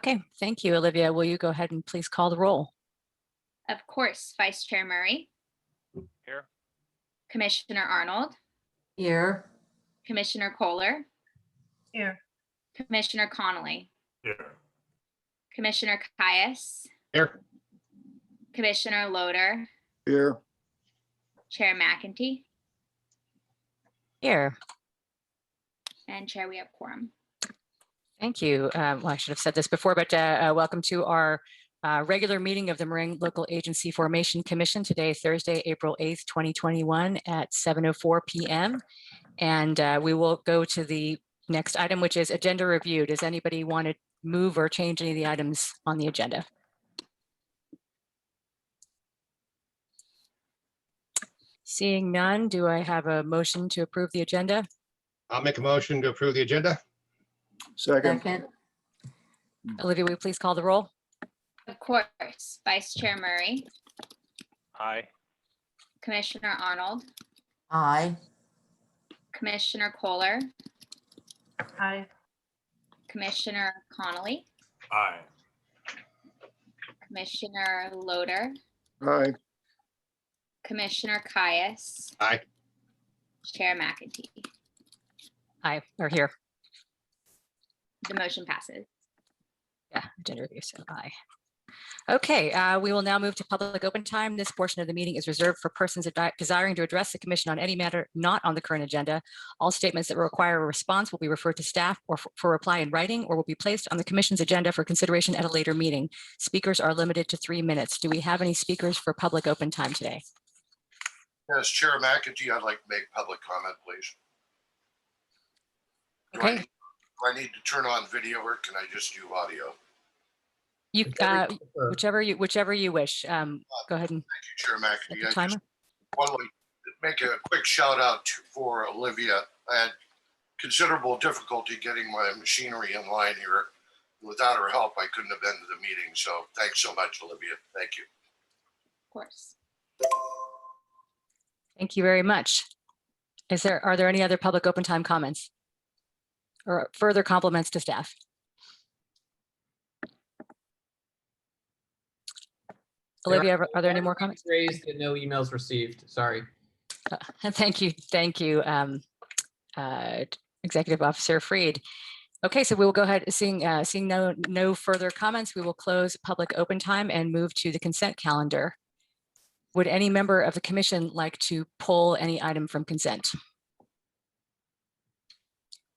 Okay, thank you, Olivia. Will you go ahead and please call the roll? Of course, Vice Chair Murray. Here. Commissioner Arnold. Here. Commissioner Kohler. Here. Commissioner Connolly. Here. Commissioner Caius. Here. Commissioner Loader. Here. Chair McEntee. Here. And Chair, we have quorum. Thank you. Well, I should have said this before, but welcome to our regular meeting of the Marin Local Agency Formation Commission today, Thursday, April 8th, 2021 at 7:04 p.m. And we will go to the next item, which is agenda review. Does anybody want to move or change any of the items on the agenda? Seeing none, do I have a motion to approve the agenda? I'll make a motion to approve the agenda. Second. Olivia, will you please call the roll? Of course, Vice Chair Murray. Aye. Commissioner Arnold. Aye. Commissioner Kohler. Aye. Commissioner Connolly. Aye. Commissioner Loader. Aye. Commissioner Caius. Aye. Chair McEntee. Aye, or here. The motion passes. Yeah, agenda review, so aye. Okay, we will now move to public open time. This portion of the meeting is reserved for persons desiring to address the commission on any matter not on the current agenda. All statements that require a response will be referred to staff or for reply in writing, or will be placed on the commission's agenda for consideration at a later meeting. Speakers are limited to 3 minutes. Do we have any speakers for public open time today? Yes, Chair McEntee, I'd like to make public comment, please. Okay. Do I need to turn on video or can I just do audio? You, whichever you wish. Go ahead and Thank you, Chair set McEntee. the I timer. just want to make a quick shout out for Olivia. I had considerable difficulty getting my machinery in line here. Without her help, I couldn't have been to the meeting. So thanks so much, Olivia. Thank you. Of course. Thank you very much. Are there any other public open time comments or further compliments to staff? Olivia, are there any more comments? Raised and no emails received. Sorry. Thank you, Executive Officer Freed. Okay, so we will go ahead. Seeing no further comments, we will close public open time and move to the consent calendar. Would any member of the commission like to pull any item from consent?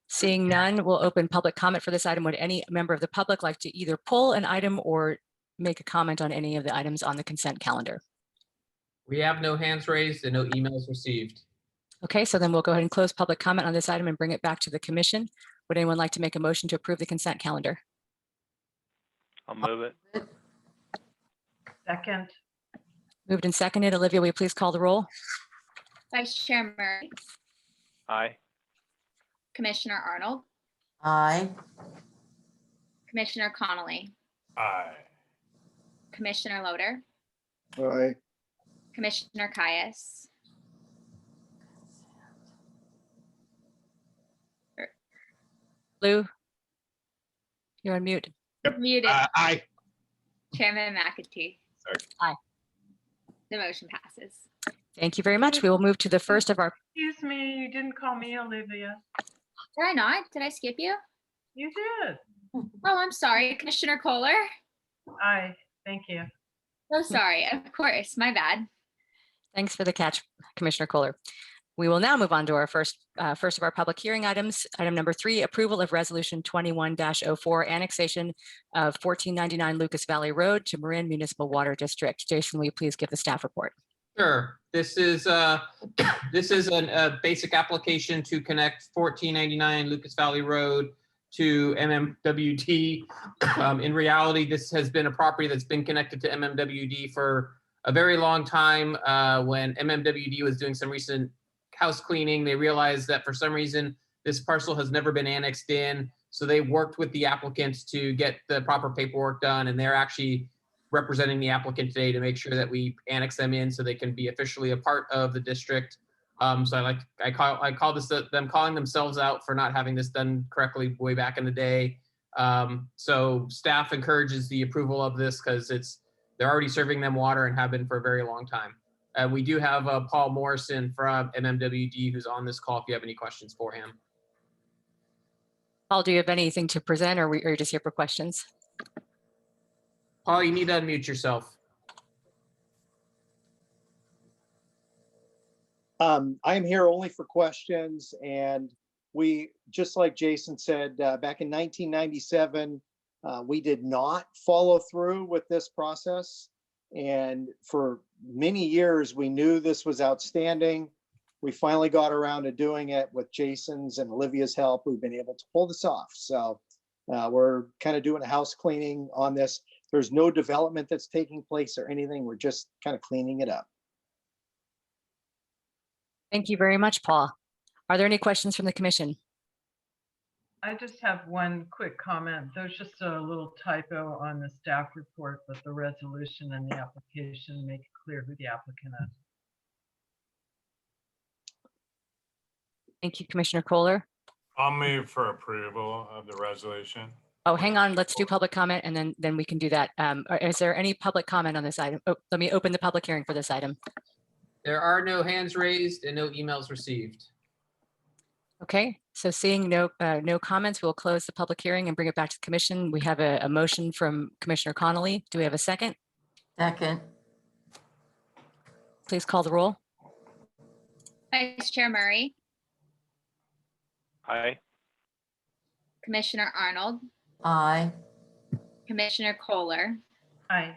Seeing none, we'll open public comment for this item. Would any member of the public like to either pull an item or make a comment on any of the items on the consent calendar? We have no hands raised and no emails received. Okay, so then we'll go ahead and close public comment on this item and bring it back to the commission. Would anyone like to make a motion to approve the consent calendar? I'll move it. Second. Moved and seconded. Olivia, will you please call the roll? Vice Chair Murray. Aye. Commissioner Arnold. Aye. Commissioner Connolly. Aye. Commissioner Loader. Aye. Commissioner Caius. Lou, you're on mute. Muted. Aye. Chairman McEntee. Sorry. Aye. The motion passes. Thank you very much. We will move to the first of our. Excuse me, you didn't call me Olivia. Did I not? Did I skip you? You did. Oh, I'm sorry. Commissioner Kohler. Aye, thank you. Oh, sorry. Of course. My bad. Thanks for the catch, Commissioner Kohler. We will now move on to our first of our public hearing items. Item number 3, approval of resolution 21-04, annexation of 1499 Lucas Valley Road to Marin Municipal Water District. Jason, will you please give the staff report? Sure. This is a basic application to connect 1499 Lucas Valley Road to MMWD. In reality, this has been a property that's been connected to MMWD for a very long time. When MMWD was doing some recent house cleaning, they realized that for some reason this parcel has never been annexed in. So they worked with the applicants to get the proper paperwork done, and they're actually representing the applicant today to make sure that we annex them in so they can be officially a part of the district. So I call this them calling themselves out for not having this done correctly way back in the day. So staff encourages the approval of this because they're already serving them water and have been for a very long time. We do have Paul Morrison from MMWD who's on this call if you have any questions for him. Paul, do you have anything to present, or are you just here for questions? Paul, you need to unmute yourself. I'm here only for questions, and we, just like Jason said, back in 1997, we did not follow through with this process. And for many years, we knew this was outstanding. We finally got around to doing it with Jason's and Olivia's help. We've been able to pull this off. So we're kind of doing a house cleaning on this. There's no development that's taking place or anything. We're just kind of cleaning it up. Thank you very much, Paul. Are there any questions from the commission? I just have one quick comment. There's just a little typo on the staff report, but the resolution and the application make it clear who the applicant is. Thank you, Commissioner Kohler. I'll move for approval of the resolution. Oh, hang on, let's do public comment and then we can do that. Is there any public comment on this item? Oh, let me open the public hearing for this item. There are no hands raised and no emails received. Okay, so seeing no comments, we'll close the public hearing and bring it back to the commission. We have a motion from Commissioner Connolly. Do we have a second? Second. Please call the roll. Vice Chair Murray, Aye. Commissioner Arnold, Aye. Commissioner Kohler, Aye.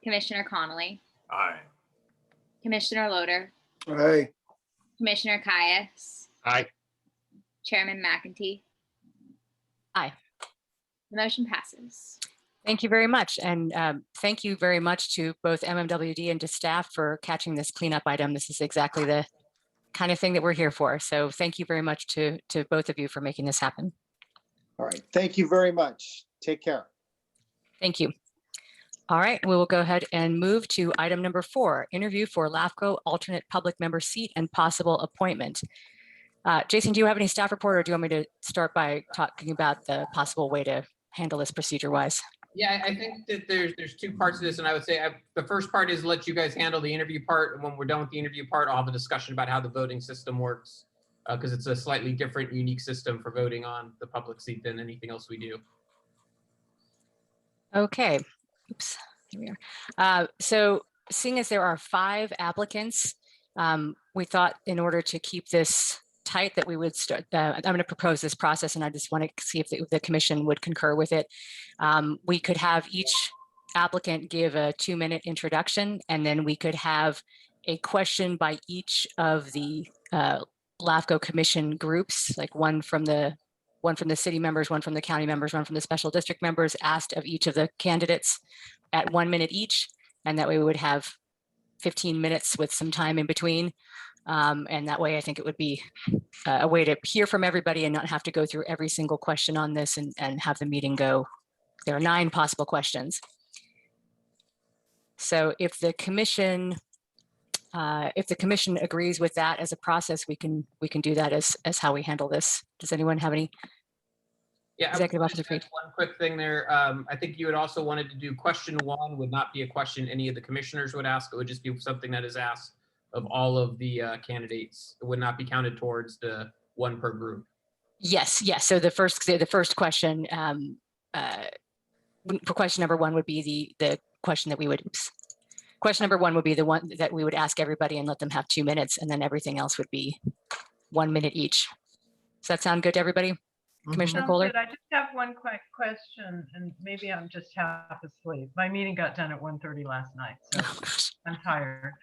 Commissioner Connolly, Aye. Commissioner Loader, Aye. Commissioner Caius, Aye. Chairman McEntee. Aye. The motion passes. Thank you very much. And thank you very much to both MMWD and to staff for catching this cleanup item. This is exactly the kind of thing that we're here for. So thank you very much to both of you for making this happen. All right. Thank you very much. Take care. Thank you. All right, we will go ahead and move to item number 4, interview for LAFCO alternate public member seat and possible appointment. Jason, do you have any staff report, or do you want me to start by talking about the possible way to handle this procedure-wise? Yeah, I think that there's two parts to this, and I would say the first part is let you guys handle the interview part, and when we're done with the interview part, I'll have a discussion about how the voting system works, because it's a slightly different, unique system for voting on the public seat than anything else we do. Okay. Oops. Here we are. So seeing as there are 5 applicants, we thought in order to keep this tight that we would start, I'm going to propose this process, and I just want to see if the commission would concur with it. We could have each applicant give a 2-minute introduction, and then we could have a question by each of the LAFCO commission groups, like one from the city members, one from the county members, one from the special district members, asked of each of the candidates at 1 minute each. And that way we would have 15 minutes with some time in between. And that way I think it would be a way to hear from everybody and not have to go through every single question on this and have the meeting go. There are 9 possible questions. So if the commission agrees with that as a process, we can do that as how we handle this. Does anyone have any? Yeah, Executive I would Officer just add one quick thing there. I think you had also wanted to do question 1 would not be a question any of the commissioners would ask. It would just be something that is asked of all of the candidates. It would not be counted towards the 1 per group. Yes. So the first question for question number 1 would be the question that we would. Question number 1 would be the one that we would ask everybody and let them have 2 minutes, and then everything else would be 1 minute each. Does that sound good to everybody? Commissioner Sounds Kohler? good. I just have one quick question, and maybe I'm just half asleep. My meeting got done at 1:30 last night, so I'm tired.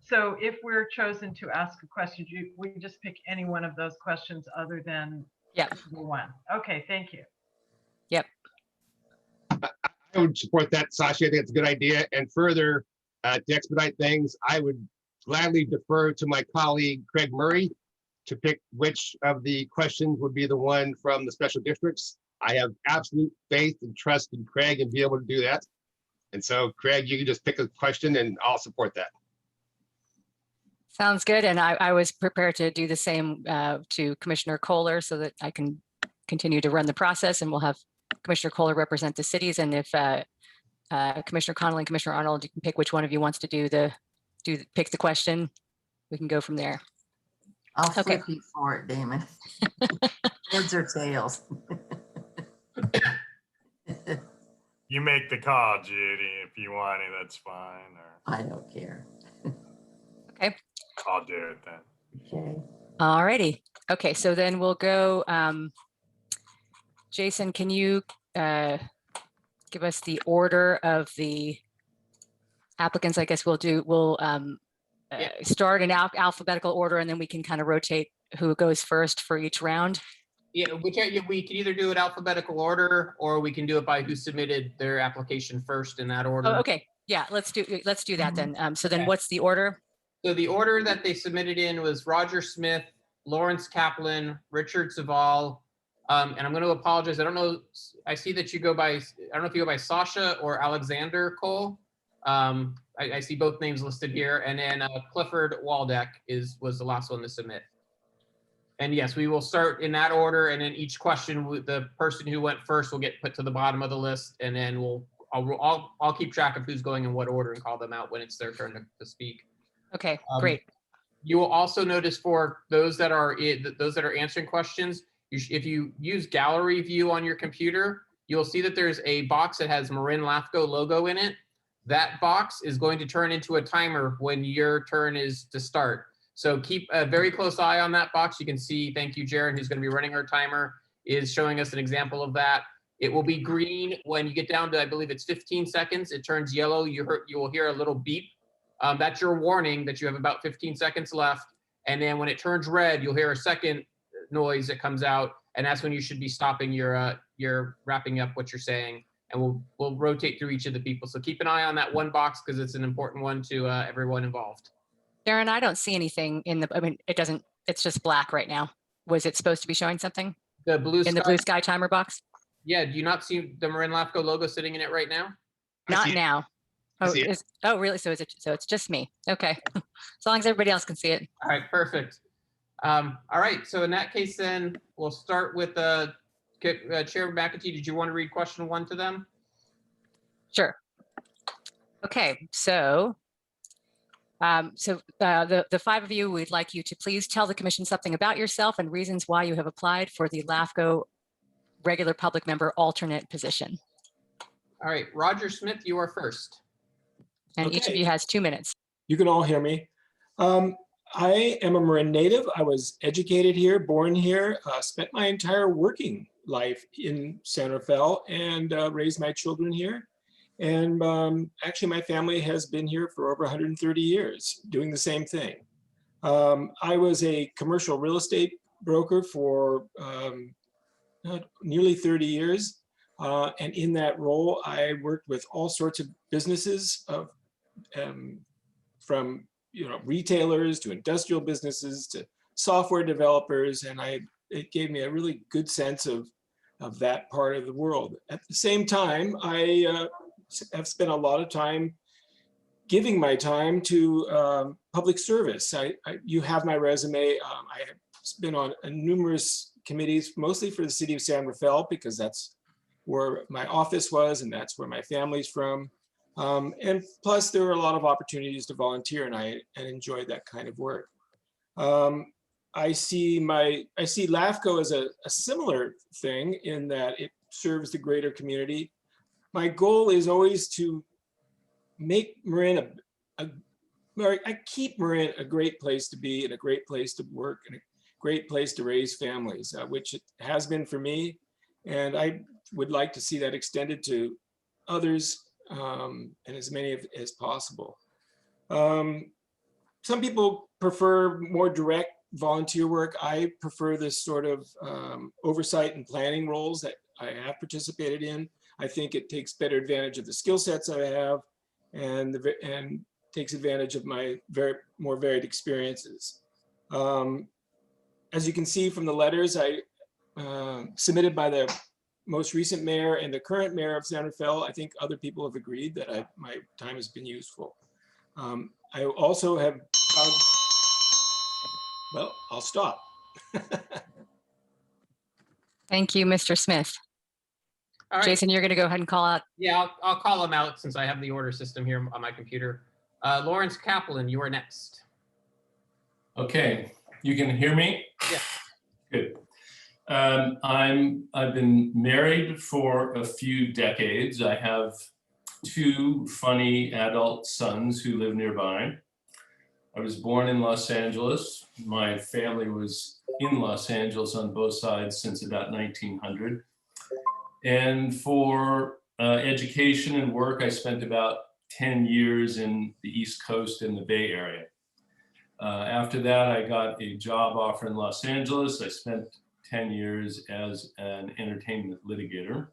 So if we're chosen to ask a question, we just pick any one of those questions other than the 1. Okay, thank you. Yep. I would support that, Sasha. I think it's a good idea. And further, to expedite things, I would gladly defer to my colleague, Craig Murray, to pick which of the questions would be the one from the special districts. I have absolute faith and trust in Craig and be able to do that. And so, Craig, you can just pick a question and I'll support that. Sounds good. And I was prepared to do the same to Commissioner Kohler so that I can continue to run the process, and we'll have Commissioner Kohler represent the cities. And if Commissioner Connolly and Commissioner Arnold, you can pick which one of you wants to pick the question. We can go from there. I'll Okay. flip you for it, Damon. Heads or tails? You make the call, Judy. If you want it, that's fine. Or I don't care. Okay. I'll do it then. Okay. All righty. Okay, so then we'll go. Jason, can you give us the order of the applicants? I guess we'll start in alphabetical order, and then we can kind of rotate who goes first for each round. Yeah, we can either do it alphabetical order, or we can do it by who submitted their application first in that order. Oh, okay. Yeah, let's do that then. So then Okay. what's the order? So the order that they submitted in was Roger Smith, Lawrence Kaplan, Richard Zaval, and I'm going to apologize. I don't know. I see that you go by, I don't know if you go by Sasha or Alexander Cole. I see both names listed here. And then Clifford Waldeck was the last one to submit. And yes, we will start in that order. And then each question, the person who went first will get put to the bottom of the list. And then I'll keep track of who's going in what order and call them out when it's their turn to speak. Okay, great. You will also notice for those that are answering questions, if you use gallery view on your computer, you'll see that there's a box that has Marin LAFCO logo in it. That box is going to turn into a timer when your turn is to start. So keep a very close eye on that box. You can see, thank you, Jaron, who's going to be running our timer, is showing us an example of that. It will be green when you get down to, I believe it's 15 seconds. It turns yellow. You will hear a little beep. That's your warning that you have about 15 seconds left. And then when it turns red, you'll hear a second noise that comes out. And that's when you should be stopping your wrapping up what you're saying. And we'll rotate through each of the people. So keep an eye on that one box because it's an important one to everyone involved. Darren, I don't see anything it's just black right now. Was it supposed to be showing something The blue in the blue sky timer box? Yeah, do you not see the Marin LAFCO logo sitting in it right now? Not now. I see it. Really? So it's just me. Okay. As long as everybody else can see it. All right, perfect. All right, so in that case, then we'll start with Chair McEntee. Did you want to read question 1 to them? Sure. Okay, so the 5 of you, we'd like you to please tell the commission something about yourself and reasons why you have applied for the LAFCO regular public member alternate position. All right, Roger Smith, you are first. And each of you has 2 minutes. You can all hear me. I am a Marin native. I was educated here, born here, spent my entire working life in San Rafael and raised my children here. And actually my family has been here for over 130 years doing the same thing. I was a commercial real estate broker for nearly 30 years. And in that role, I worked with all sorts of businesses from retailers to industrial businesses to software developers, and it gave me a really good sense of that part of the world. At the same time, I have spent a lot of time giving my time to public service. You have my resume. I have been on numerous committees, mostly for the city of San Rafael, because that's where my office was and that's where my family's from. And plus there were a lot of opportunities to volunteer, and I enjoyed that kind of work. I see LAFCO as a similar thing in that it serves the greater community. My goal is always to make Marin keep Marin a great place to be and a great place to work and a great place to raise families, which it has been for me. And I would like to see that extended to others, and as many as possible. Some people prefer more direct volunteer work. I prefer this sort of oversight and planning roles that I have participated in. I think it takes better advantage of the skill sets I have and takes advantage of my more varied experiences. As you can see from the letters I submitted by the most recent mayor and the current mayor of San Rafael, I think other people have agreed that my time has been useful. I also have found, well, I'll stop. Thank you, Mr. Smith. All right. Jason, you're going to go ahead and call out. Yeah, I'll call them out since I have the order system here on my computer. Lawrence Kaplan, you are next. Okay, you can hear me? Yeah. Good. I've been married for a few decades. I have two funny adult sons who live nearby. I was born in Los Angeles. My family was in Los Angeles on both sides since about 1900. And for education and work, I spent about 10 years in the East Coast and the Bay Area. After that, I got a job offer in Los Angeles. I spent 10 years as an entertainment litigator.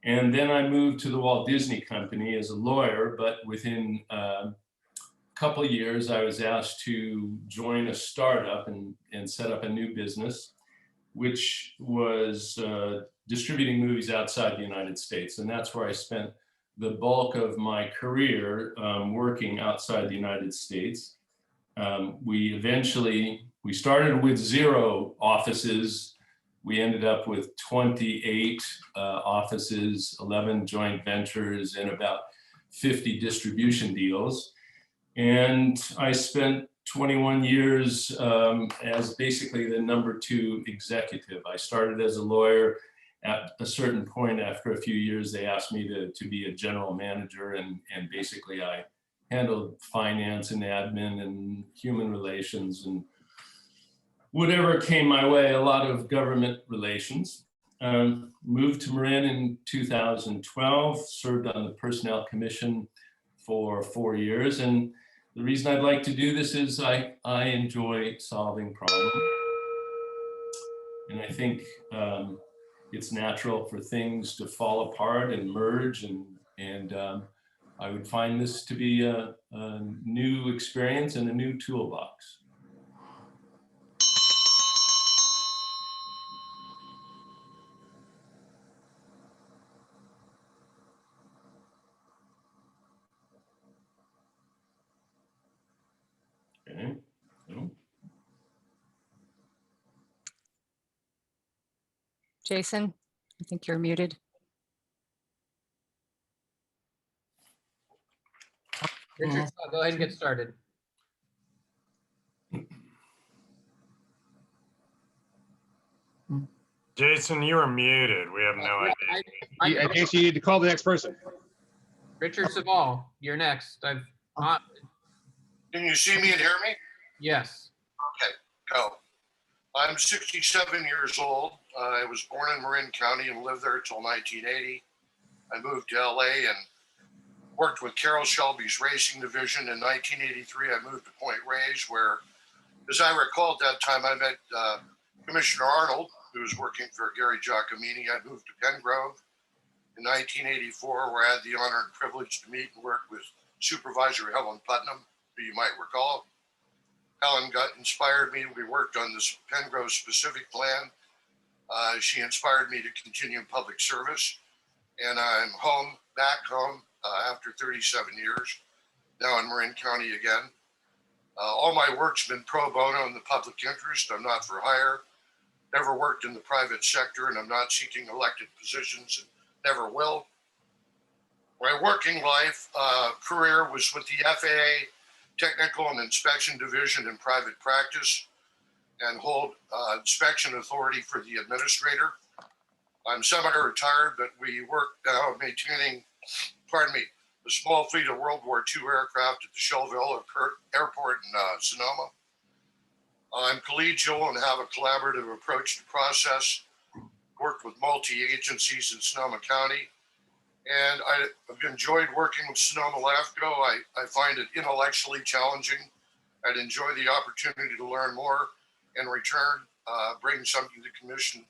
And then I moved to the Walt Disney Company as a lawyer, but within a couple of years, I was asked to join a startup and set up a new business, which was distributing movies outside the United States. And that's where I spent the bulk of my career working outside the United States. We started with 0 offices. We ended up with 28 offices, 11 joint ventures, and about 50 distribution deals. And I spent 21 years as basically the #2 executive. I started as a lawyer. At a certain point, after a few years, they asked me to be a general manager, and basically I handled finance and admin and human relations and whatever came my way, a lot of government relations. Moved to Marin in 2012, served on the Personnel Commission for 4 years. And the reason I'd like to do this is I enjoy solving problems. And I think it's natural for things to fall apart and merge, and I would find this to be a new experience and a new toolbox. Okay. So. Jason, I think you're muted. Richard, go ahead and get started. Jason, you are muted. We have no idea. Jason, you need to call the next person. Richard Saval, you're next. Can you see me and hear me? Yes. Okay, go. I'm 67 years old. I was born in Marin County and lived there until 1980. I moved to LA and worked with Carroll Shelby's racing division. In 1983, I moved to Point Reyes, where, as I recall at that time, I met Commissioner Arnold, who was working for Gary Giacomini. I moved to Pengrove in 1984, where I had the honor and privilege to meet and work with Supervisor Helen Putnam, who you might recall. Helen inspired me. We worked on this Pengrove specific plan. She inspired me to continue in public service. And I'm back home after 37 years, now in Marin County again. All my work's been pro bono in the public interest. I'm not for hire. Never worked in the private sector, and I'm not seeking elected positions and never will. My working life career was with the FAA Technical and Inspection Division in private practice, and hold inspection authority for the administrator. I'm semi-retired, but we work now maintaining, a small fleet of World War II aircraft at the Shelbyville Airport in Sonoma. I'm collegial and have a collaborative approach to process, worked with multi-agencies in Sonoma County, and I've enjoyed working with Sonoma LAFCO. I find it intellectually challenging. I'd enjoy the opportunity to learn more and return, bring something to the commission,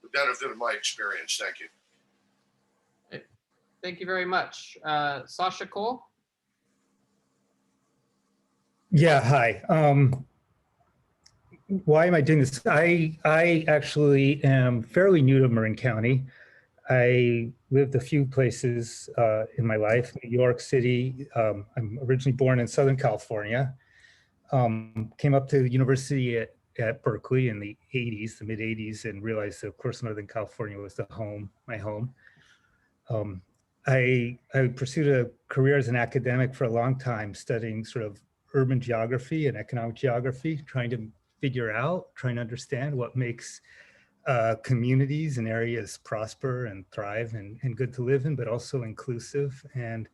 the benefit of my experience. Thank you. Thank you very much. Sasha Cole? Yeah, hi. Why am I doing this? I actually am fairly new to Marin County. I lived a few places in my life, New York City. I'm originally born in Southern California. Came up to the university at Berkeley in the 80s, the mid 80s, and realized that, of course, Northern California was my home. I pursued a career as an academic for a long time, studying sort of urban geography and economic geography, trying to trying to understand what makes communities and areas prosper and thrive and good to live in, but also inclusive. And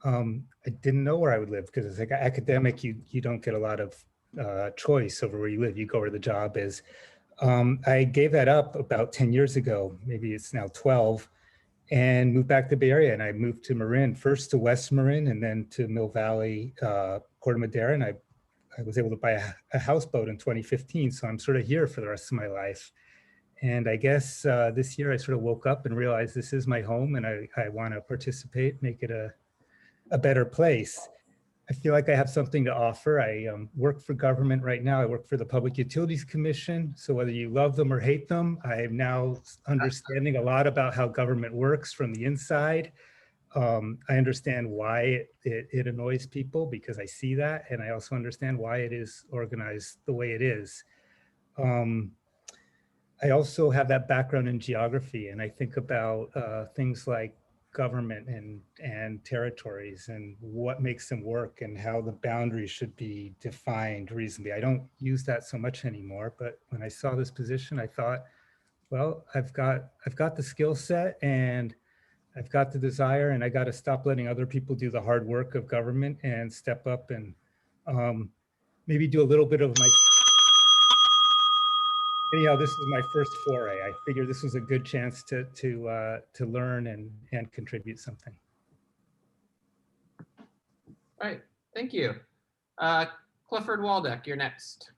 I didn't know where I would live because as an academic, you don't get a lot of choice over where you live. You go where the job is. I gave that up about 10 years ago, maybe it's now 12, and moved back to the Bay Area. And I moved to Marin, first to West Marin and then to Mill Valley, Corte Madera. And I was able to buy a houseboat in 2015. So I'm sort of here for the rest of my life. And I guess this year I sort of woke up and realized this is my home and I want to participate, make it a better place. I feel like I have something to offer. I work for government right now. I work for the Public Utilities Commission. So whether you love them or hate them, I am now understanding a lot about how government works from the inside. I understand why it annoys people because I see that. And I also understand why it is organized the way it is. I also have that background in geography, and I think about things like government and territories and what makes them work and how the boundaries should be defined reasonably. I don't use that so much anymore, but when I saw this position, I thought, well, I've got the skill set and I've got the desire, and I got to stop letting other people do the hard work of government and step up and maybe do a little bit of my. Anyhow, this is my first foray. I figured this was a good chance to learn and contribute something. All right, thank you. Clifford Waldeck, you're next.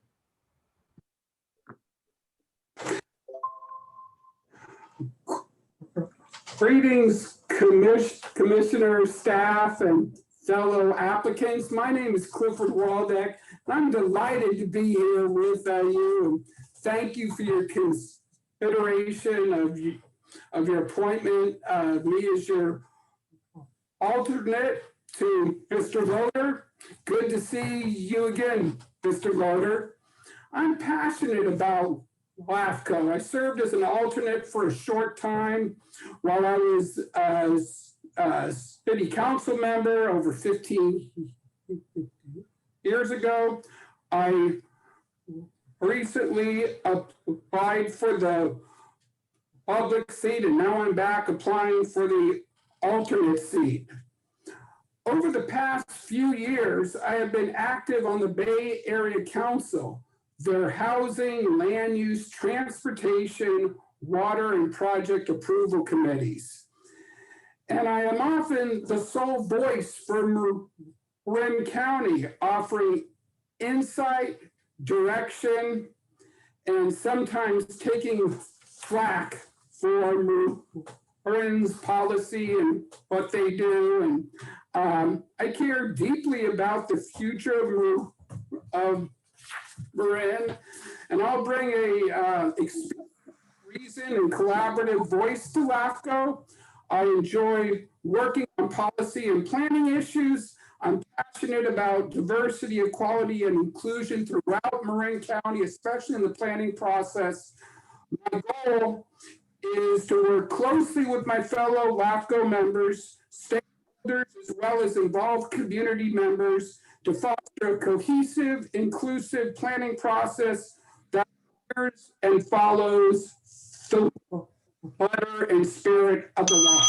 Greetings, commissioner, staff, and fellow applicants. My name is Clifford Waldeck. I'm delighted to be here with you. And thank you for your consideration of your appointment of me as your alternate to Mr. Loader. Good to see you again, Mr. Loader. I'm passionate about LAFCO. I served as an alternate for a short time while I was a city council member over 15 years ago. I recently applied for the public seat, and now I'm back applying for the alternate seat. Over the past few years, I have been active on the Bay Area Council, their housing, land use, transportation, water, and project approval committees. And I am often the sole voice for Marin County, offering insight, direction, and sometimes taking flack for Marin's policy and what they do. And I care deeply about the future of Marin, and I'll bring a reason and collaborative voice to LAFCO. I enjoy working on policy and planning issues. I'm passionate about diversity, equality, and inclusion throughout Marin County, especially in the planning process. My goal is to work closely with my fellow LAFCO members, stakeholders, as well as involved community members to foster a cohesive, inclusive planning process that honors and follows the letter and spirit of the law.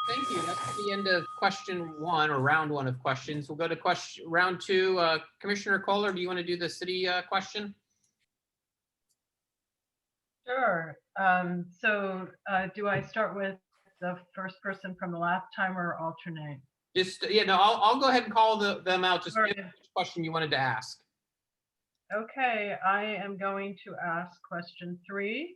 Thank you. That's the end of question one, or round one of questions. We'll go to round two. Commissioner Kohler, do you want to do the city question? Sure. Do I start with the first person from the last time or alternate? Just, I'll go ahead and call them out. Just give which question you wanted to ask. Okay, I am going to ask question 3.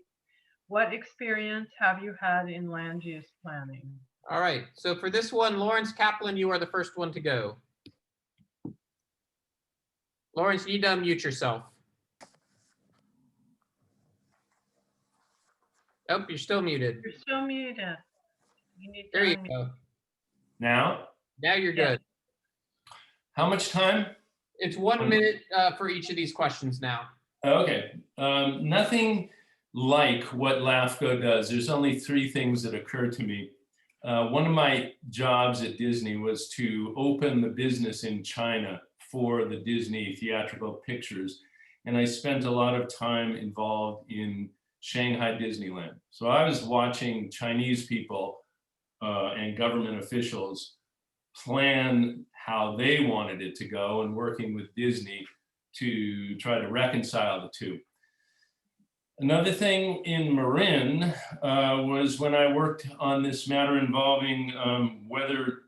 What experience have you had in land use planning? All right, so for this one, Lawrence Kaplan, you are the first one to go. Lawrence, you need to unmute yourself. Oh, you're still muted. You're still muted. You need to There you unmute. go. Now? Now you're good. How much time? It's 1 minute for each of these questions now. Okay, nothing like what LAFCO does. There's only 3 things that occur to me. One of my jobs at Disney was to open the business in China for the Disney theatrical pictures. And I spent a lot of time involved in Shanghai Disneyland. So I was watching Chinese people and government officials plan how they wanted it to go and working with Disney to try to reconcile the two. Another thing in Marin was when I worked on this matter involving whether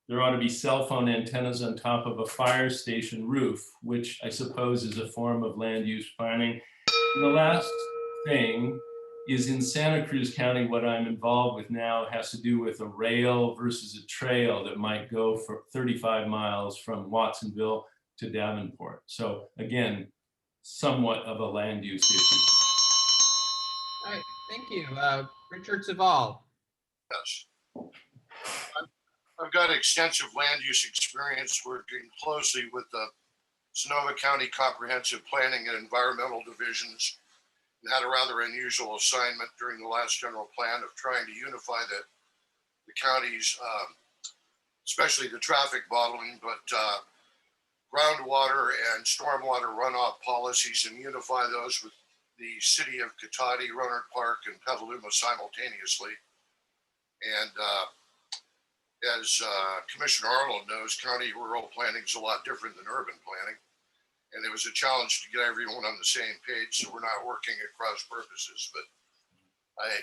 there ought to be cell phone antennas on top of a fire station roof, which I suppose is a form of land use planning. And the last thing is in Santa Cruz County, what I'm involved with now has to do with a rail versus a trail that might go for 35 miles from Watsonville to Davenport. So again, somewhat of a land use issue. All right, thank you. Richard Saval. Yes. I've got extensive land use experience working closely with the Sonoma County Comprehensive Planning and Environmental Divisions, and had a rather unusual assignment during the last general plan of trying to unify the counties, especially the traffic modeling, but groundwater and stormwater runoff policies, and unify those with the city of Cotati, Rohnert Park, and Petaluma simultaneously. And as Commissioner Arnold knows, county rural planning is a lot different than urban planning. And it was a challenge to get everyone on the same page, so we're not working at cross purposes, but I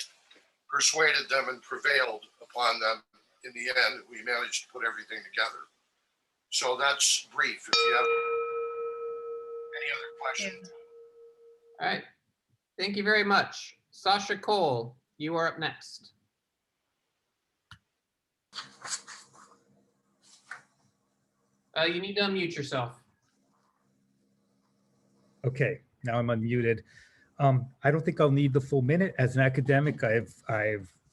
persuaded them and prevailed upon them. In the end, we managed to put everything together. So that's brief. If you have any other questions. All right, thank you very much. Sasha Cole, you are up next. You need to unmute yourself. Okay, now I'm unmuted. I don't think I'll need the full minute. As an academic, I've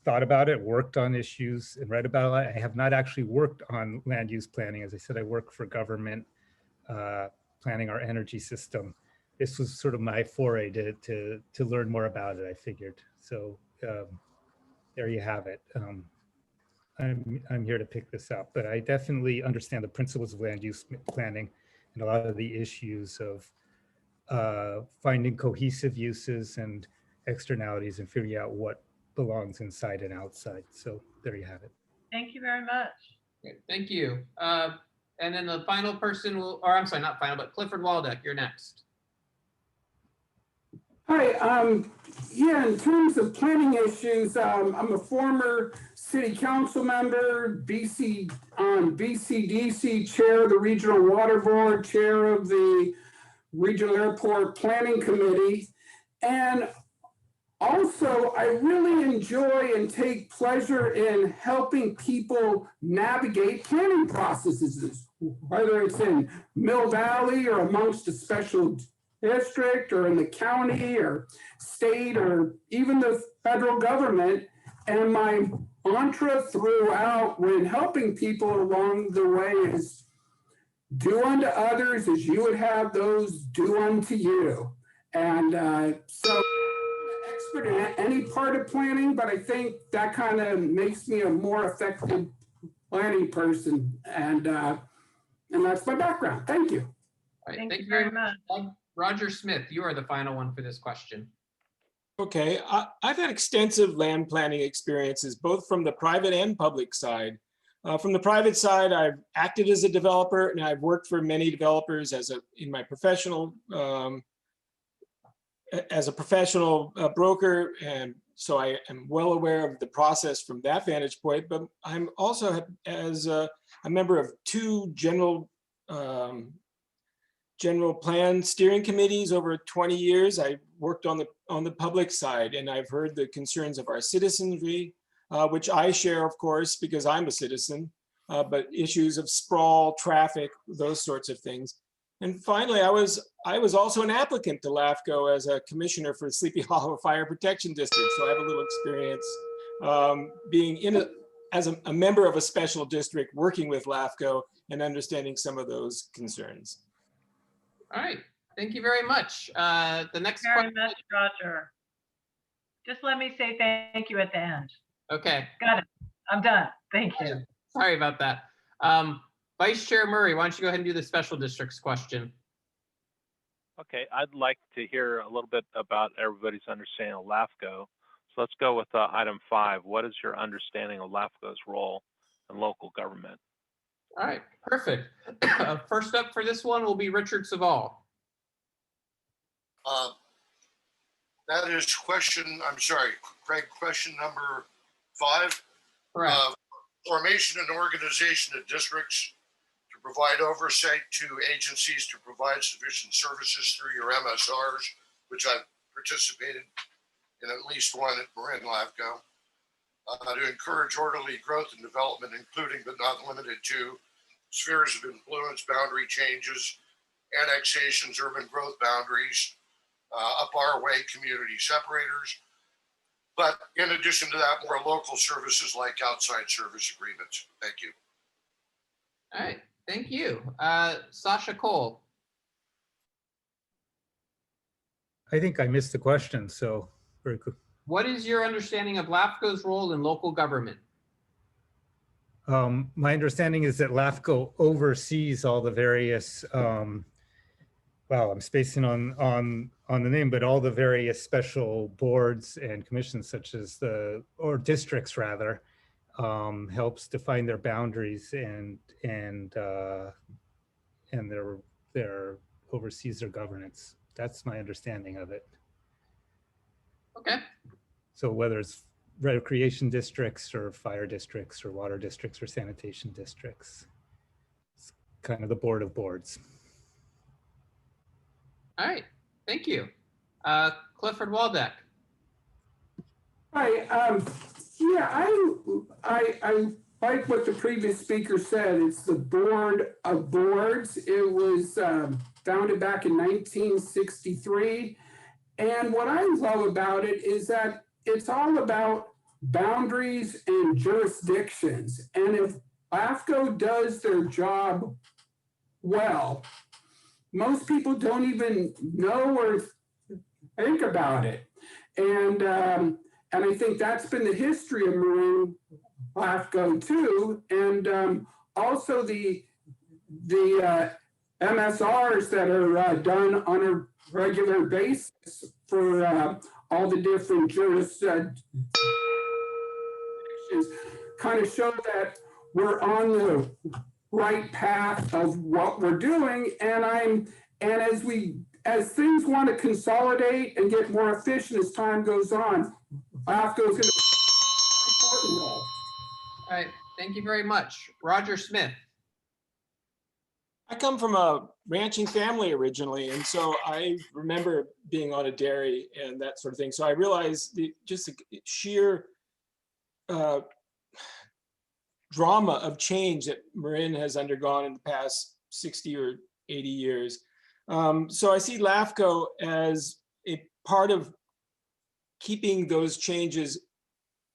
thought about it, worked on issues, and read about it. I have not actually worked on land use planning. As I said, I work for government, planning our energy system. This was sort of my foray to learn more about it, I figured. So there you have it. I'm here to pick this up, but I definitely understand the principles of land use planning and a lot of the issues of finding cohesive uses and externalities and figuring out what belongs inside and outside. So there you have it. Thank you very much. Okay, thank you. And then the final person will, or I'm sorry, not final, but Clifford Waldeck, you're next. Hi, yeah, in terms of planning issues, I'm a former city council member, BCDC chair of the Regional Water Board, chair of the Regional Airport Planning Committee. And also, I really enjoy and take pleasure in helping people navigate planning processes, whether it's in Mill Valley or amongst a special district or in the county or state or even the federal government. And my mantra throughout when helping people along the way is do unto others as you would have those do unto you. And so I'm not expert in any part of planning, but I think that kind of makes me a more effective planning person. And that's my background. Thank you. All right, thank you very much. Roger Smith, you are the final one for this question. Okay, I've had extensive land planning experiences, both from the private and public side. From the private side, I've acted as a developer, and I've worked for many developers in my professional, as a professional broker, and so I am well aware of the process from that vantage point. But I'm also as a member of 2 general plan steering committees over 20 years. I worked on the public side, and I've heard the concerns of our citizenry, which I share, of course, because I'm a citizen, but issues of sprawl, traffic, those sorts of things. And finally, I was also an applicant to LAFCO as a commissioner for Sleepy Hollow Fire Protection District. So I have a little experience being as a member of a special district working with LAFCO and understanding some of those concerns. All right, thank you very much. The next Very question. much, Roger. Just let me say thank you at the end. Okay, Got it. I'm done. Thank you. sorry about that. Vice Chair Murray, why don't you go ahead and do the special districts question? Okay, I'd like to hear a little bit about everybody's understanding of LAFCO. So let's go with item 5. What is your understanding of LAFCO's role in local government? All right, perfect. First up for this one will be Richard Saval. That is Craig, question number 5. Correct. Formation and organization of districts to provide oversight to agencies to provide sufficient services through your MSRs, which I've participated in at least one at Marin LAFCO, to encourage orderly growth and development, including but not limited to spheres of influence, boundary changes, annexations, urban growth boundaries, up our way community separators. But in addition to that, more local services like outside service agreements. Thank you. All right, thank you. Sasha Cole. I think I missed the question, so very good. What is your understanding of LAFCO's role in local government? My understanding is that LAFCO oversees all the various, well, I'm spacing on the name, but all the various special boards and commissions such as or districts rather, helps define their boundaries and their oversees their governance. That's my understanding of it. Okay. So whether it's recreation districts or fire districts or water districts or sanitation districts, it's kind of the board of boards. All right, thank you. Clifford Waldeck. Hi, yeah, I like what the previous speaker said. It's the board of boards. It was founded back in 1963. And what I love about it is that it's all about boundaries and jurisdictions. And if LAFCO does their job well, most people don't even know or think about it. And I think that's been the history of Marin LAFCO too. And also the MSRs that are done on a regular basis for all the different jurisdictions kind of show that we're on the right path of what we're doing. And as things want to consolidate and get more efficient as time goes on, LAFCO is going to play an important role. All right, thank you very much. Roger Smith. I come from a ranching family originally, and so I remember being on a dairy and that sort of thing. So I realized just the sheer drama of change that Marin has undergone in the past 60 or 80 years. So I see LAFCO as a part of keeping those changes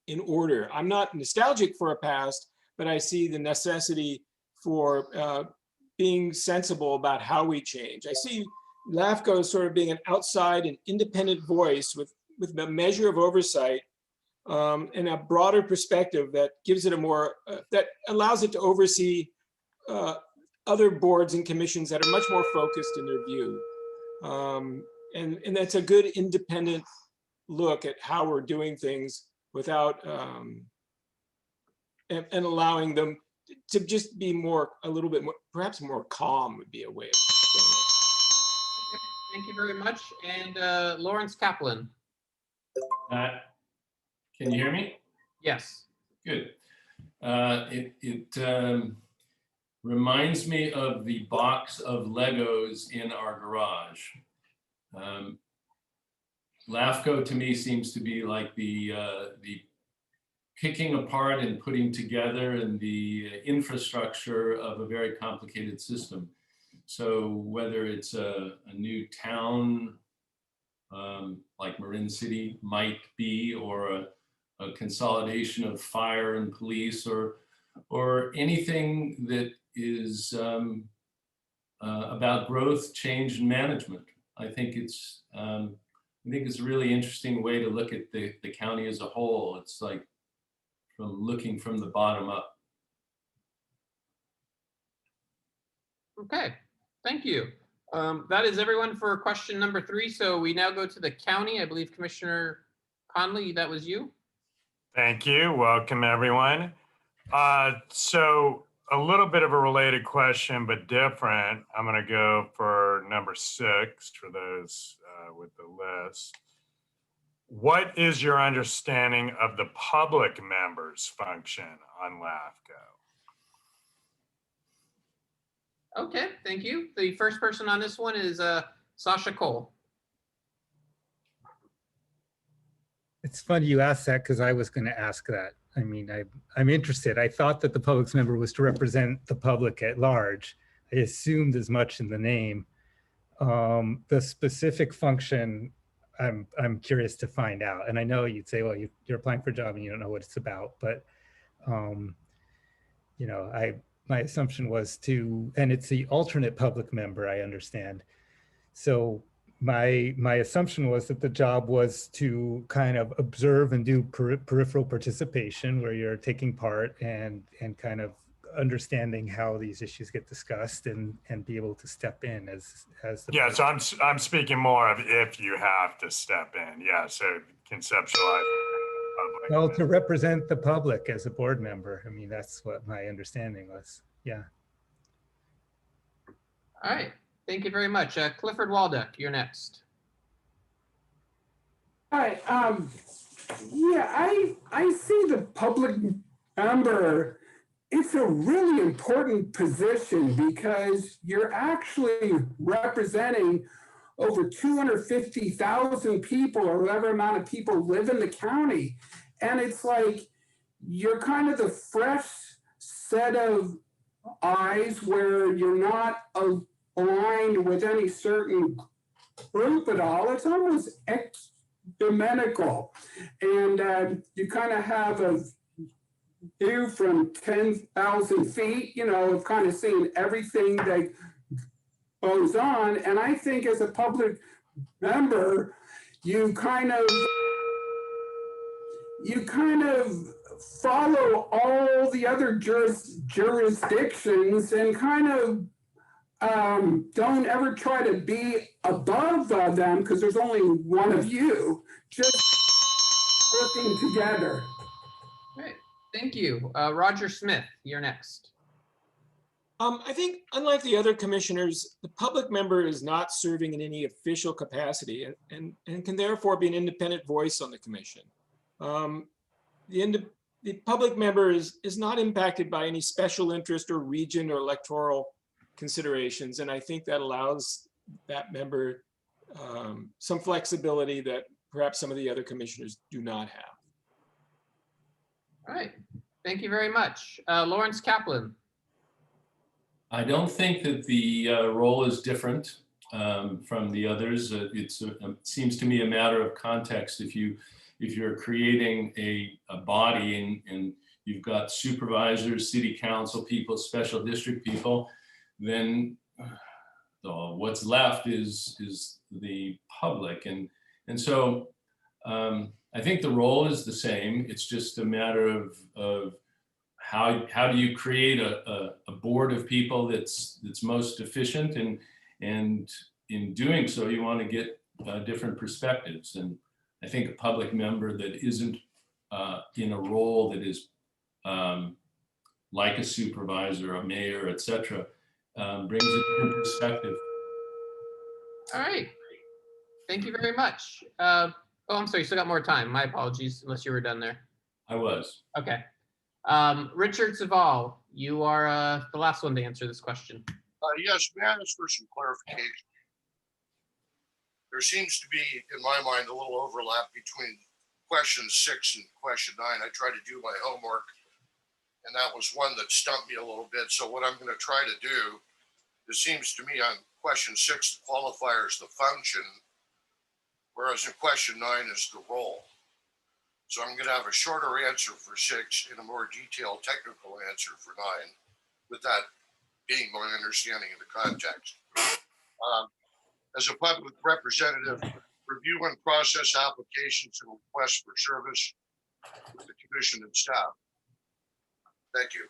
in order. I'm not nostalgic for a past, but I see the necessity for being sensible about how we change. I see LAFCO as sort of being an outside and independent voice with a measure of oversight and a broader perspective that gives it a more, that allows it to oversee other boards and commissions that are much more focused in their view. And that's a good independent look at how we're doing things without, and allowing them to just be a little bit more, perhaps more calm would be a way of saying it. Thank you very much. And Lawrence Kaplan. Can you hear me? Yes. Good. It reminds me of the box of Legos in our garage. LAFCO to me seems to be like the picking apart and putting together and the infrastructure of a very complicated system. So whether it's a new town like Marin City might be, or a consolidation of fire and police, or anything that is about growth, change, and management. I think it's a really interesting way to look at the county as a whole. It's like looking from the bottom up. Okay, thank you. That is everyone for question number 3. So we now go to the county. I believe Commissioner Conley, that was you. Thank you. Welcome, everyone. So a little bit of a related question, but different. I'm going to go for number 6 for those with the list. What is your understanding of the public members function on LAFCO? Okay, thank you. The first person on this one is Sasha Cole. It's funny you asked that because I was going to ask that. I mean, I'm interested. I thought that the public's member was to represent the public at large. I assumed as much in the name. The specific function, I'm curious to find out. And I know you'd say, well, you're applying for a job and you don't know what it's about, but you know, my assumption was and it's the alternate public member, I understand. So my assumption was that the job was to kind of observe and do peripheral participation, where you're taking part and kind of understanding how these issues get discussed and be able to step in as the Yeah, so I'm speaking more of if you have to step in. Yeah, so conceptualize. Well, to represent the public as a board member. I mean, that's what my understanding was. Yeah. All right, thank you very much. Clifford Waldeck, you're next. Hi, yeah, I see the public member. It's a really important position because you're actually representing over 250,000 people, or whatever amount of people live in the county. And it's like, you're kind of the fresh set of eyes where you're not aligned with any certain group at all. It's almost ecumenical. And you kind of have a view from 10,000 feet, you know, of kind of seeing everything that goes on. And I think as a public member, you kind of follow all the other jurisdictions and kind of don't ever try to be above them, because there's only one of you, just working together. Great, thank you. Roger Smith, you're next. I think, unlike the other commissioners, the public member is not serving in any official capacity and can therefore be an independent voice on the commission. The public member is not impacted by any special interest or region or electoral considerations. And I think that allows that member some flexibility that perhaps some of the other commissioners do not have. All right, thank you very much. Lawrence Kaplan. I don't think that the role is different from the others. It seems to me a matter of context. If you're creating a body and you've got supervisors, city council people, special district people, then what's left is the public. And so I think the role is the same. It's just a matter of how do you create a board of people that's most efficient, and in doing so you want to get different perspectives. And I think a public member that isn't in a role that is like a supervisor, a mayor, etc., brings a different perspective. All right, thank you very much. Oh, I'm sorry, you still got more time. My apologies, unless you were done there. I was. Okay. Richard Saval, you are the last one to answer this question. Yes, may I ask for some clarification? There seems to be, in my mind, a little overlap between question 6 and question 9. I tried to do my homework, and that was one that stumped me a little bit. So what I'm going to try to do, it seems to me on question 6, the qualifier is the function, whereas in question 9 is the role. So I'm going to have a shorter answer for 6 and a more detailed technical answer for 9, with that being my understanding of the context. As a public representative, review and process applications and requests for service with the commission and staff. Thank you.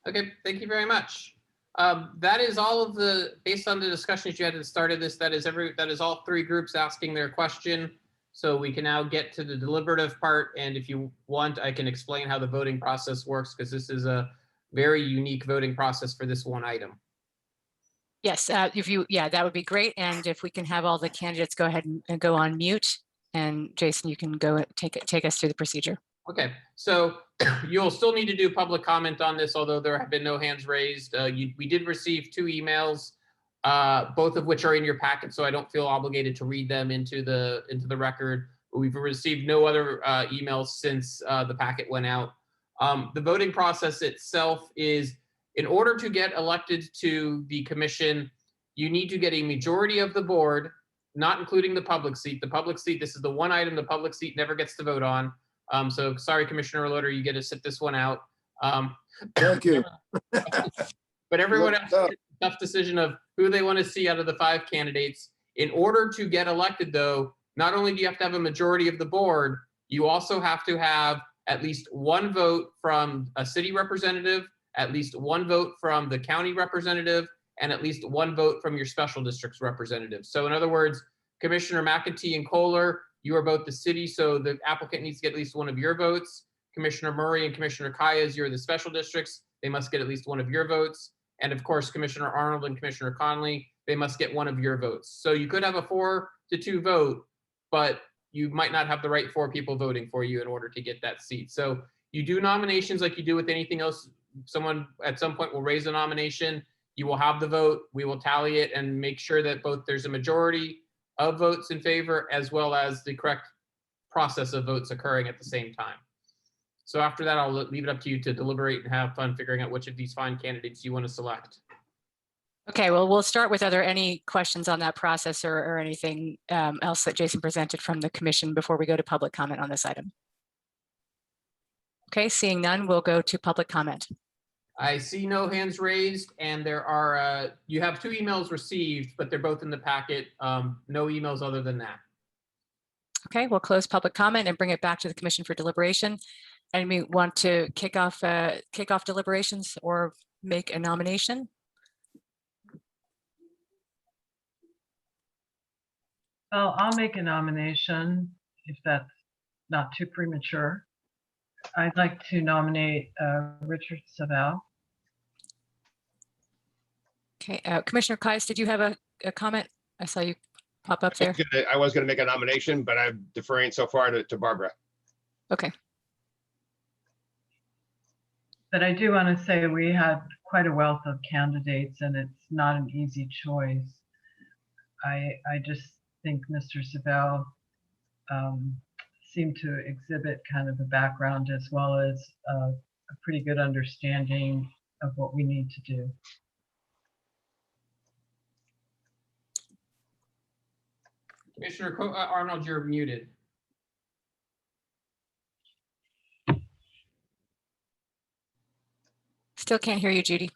Okay, thank you very much. That is all of the, based on the discussions you had at the start of this, that is all 3 groups asking their question. So we can now get to the deliberative part. And if you want, I can explain how the voting process works, because this is a very unique voting process for this one item. Yes, that would be great. And if we can have all the candidates go ahead and go on mute, and Jason, you can go take us through the procedure. Okay, so you'll still need to do public comment on this, although there have been no hands raised. We did receive 2 emails, both of which are in your packet, so I don't feel obligated to read them into the record. We've received no other emails since the packet went out. The voting process itself is, in order to get elected to the commission, you need to get a majority of the board, not including the public seat. The public seat, this is the one item the public seat never gets to vote on. So sorry, Commissioner Loader, you get to sit this one out. Thank you. But everyone else has a tough decision of who they want to see out of the 5 candidates. In order to get elected, though, not only do you have to have a majority of the board, you also have to have at least 1 vote from a city representative, at least 1 vote from the county representative, and at least 1 vote from your special district's representative. So in other words, Commissioner McEntee and Kohler, you are both the city, so the applicant needs to get at least 1 of your votes. Commissioner Murray and Commissioner Kayas, you're the special districts. They must get at least 1 of your votes. And of course, Commissioner Arnold and Commissioner Conley, they must get 1 of your votes. So you could have a 4-2 vote, but you might not have the right 4 people voting for you in order to get that seat. So you do nominations like you do with anything else. Someone at some point will raise a nomination. You will have the vote. We will tally it and make sure that both there's a majority of votes in favor, as well as the correct process of votes occurring at the same time. So after that, I'll leave it up to you to deliberate and have fun figuring out which of these fine candidates you want to select. Okay, well, we'll start with, are there any questions on that process or anything else that Jason presented from the commission before we go to public comment on this item? Okay, seeing none, we'll go to public comment. I see no hands raised, and there are, you have 2 emails received, but they're both in the packet. No emails other than that. Okay, we'll close public comment and bring it back to the commission for deliberation. And we want to kick off deliberations or make a nomination. Well, I'll make a nomination if that's not too premature. I'd like to nominate Richard Savelle. Okay, Commissioner Kais, did you have a comment? I saw you pop up there. I was going to make a nomination, but I'm deferring so far to Barbara. Okay. But I do want to say we had quite a wealth of candidates, and it's not an easy choice. I just think Mr. Savelle seemed to exhibit kind of a background as well as a pretty good understanding of what we need to do. Commissioner Arnold, you're muted. Still can't hear you, Judy.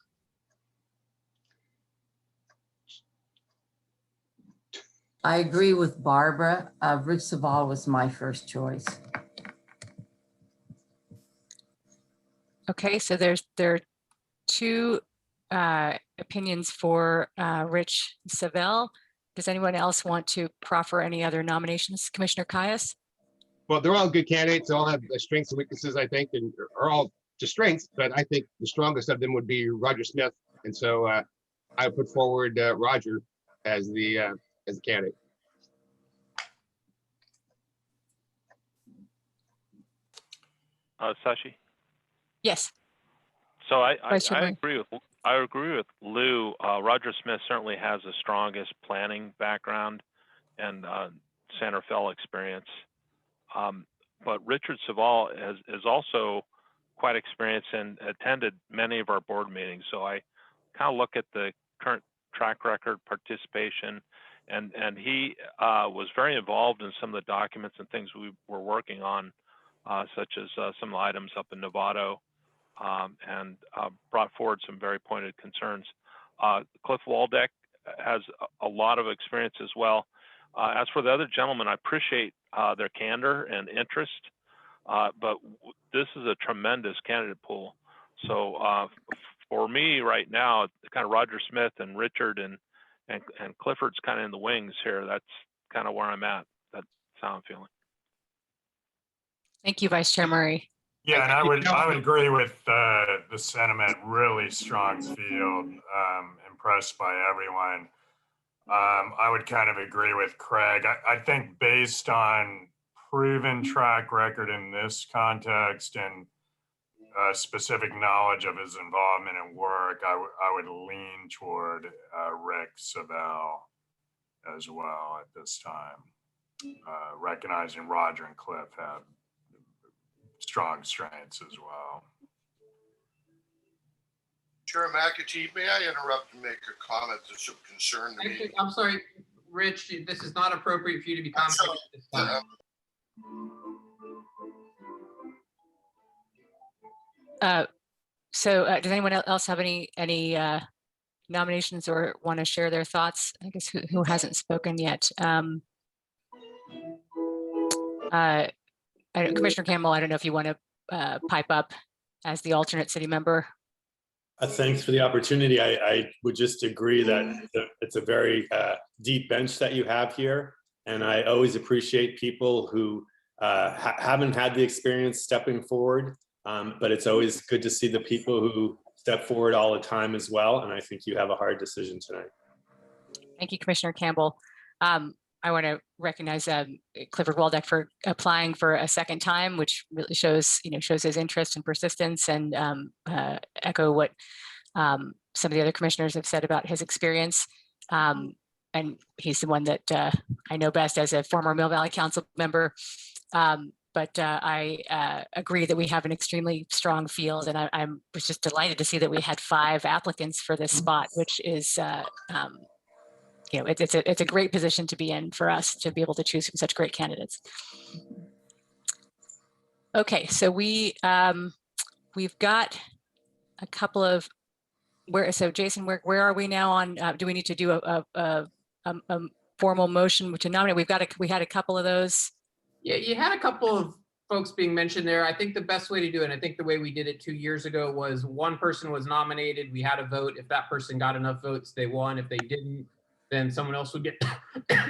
I agree with Barbara. Rich Savelle was my first choice. Okay, so there are 2 opinions for Rich Savelle. Does anyone else want to proffer any other nominations? Commissioner Kayas? Well, they're all good candidates. They all have strengths and weaknesses, I think, and are all just strengths. But I think the strongest of them would be Roger Smith, and so I put forward Roger as the candidate. Sashi? Yes. So I Vice Chair agree with Lou. Roger Smith certainly has the strongest planning background and Santa Fe experience. But Richard Savelle is also quite experienced and attended many of our board meetings. So I kind of look at the current track record, participation, and he was very involved in some of the documents and things we were working on, such as some of the items up in Novato, and brought forward some very pointed concerns. Cliff Waldeck has a lot of experience as well. As for the other gentlemen, I appreciate their candor and interest, but this is a tremendous candidate pool. So for me right now, it's kind of Roger Smith and Richard and Clifford's kind of in the wings here. That's kind of where I'm at. That's how I'm feeling. Thank you, Vice Chair Murray. Yeah, and I would agree with the sentiment. Really strong field. Impressed by everyone. I would kind of agree with Craig. I think based on proven track record in this context and specific knowledge of his involvement in work, I would lean toward Rick Savell as well at this time, recognizing Roger and Cliff have strong strengths as well. Chair McAtee, may I interrupt and make a comment that's of concern to me? Actually, I'm sorry, Rich, this is not appropriate for you to be commenting at this time. Does anyone else have any nominations or want to share their thoughts? I guess who hasn't spoken yet? Commissioner Campbell, I don't know if you want to pipe up as the alternate city member. Thanks for the opportunity. I would just agree that it's a very deep bench that you have here. And I always appreciate people who haven't had the experience stepping forward. But it's always good to see the people who step forward all the time as well. And I think you have a hard decision tonight. Thank you, Commissioner Campbell. I want to recognize Clifford Waldeck for applying for a second time, which really shows his interest and persistence, and echo what some of the other commissioners have said about his experience. And he's the one that I know best as a former Mill Valley Council member. But I agree that we have an extremely strong field, and I was just delighted to see that we had 5 applicants for this spot, which is, it's a great position to be in for us to be able to choose from such great candidates. Okay, so we've got a couple of so Jason, where are we now on? Do we need to do a formal motion to nominate? We had a couple of those. Yeah, you had a couple of folks being mentioned there. I think the best way to do it, and I think the way we did it 2 years ago, was one person was nominated. We had a vote. If that person got enough votes, they won. If they didn't, then someone else would get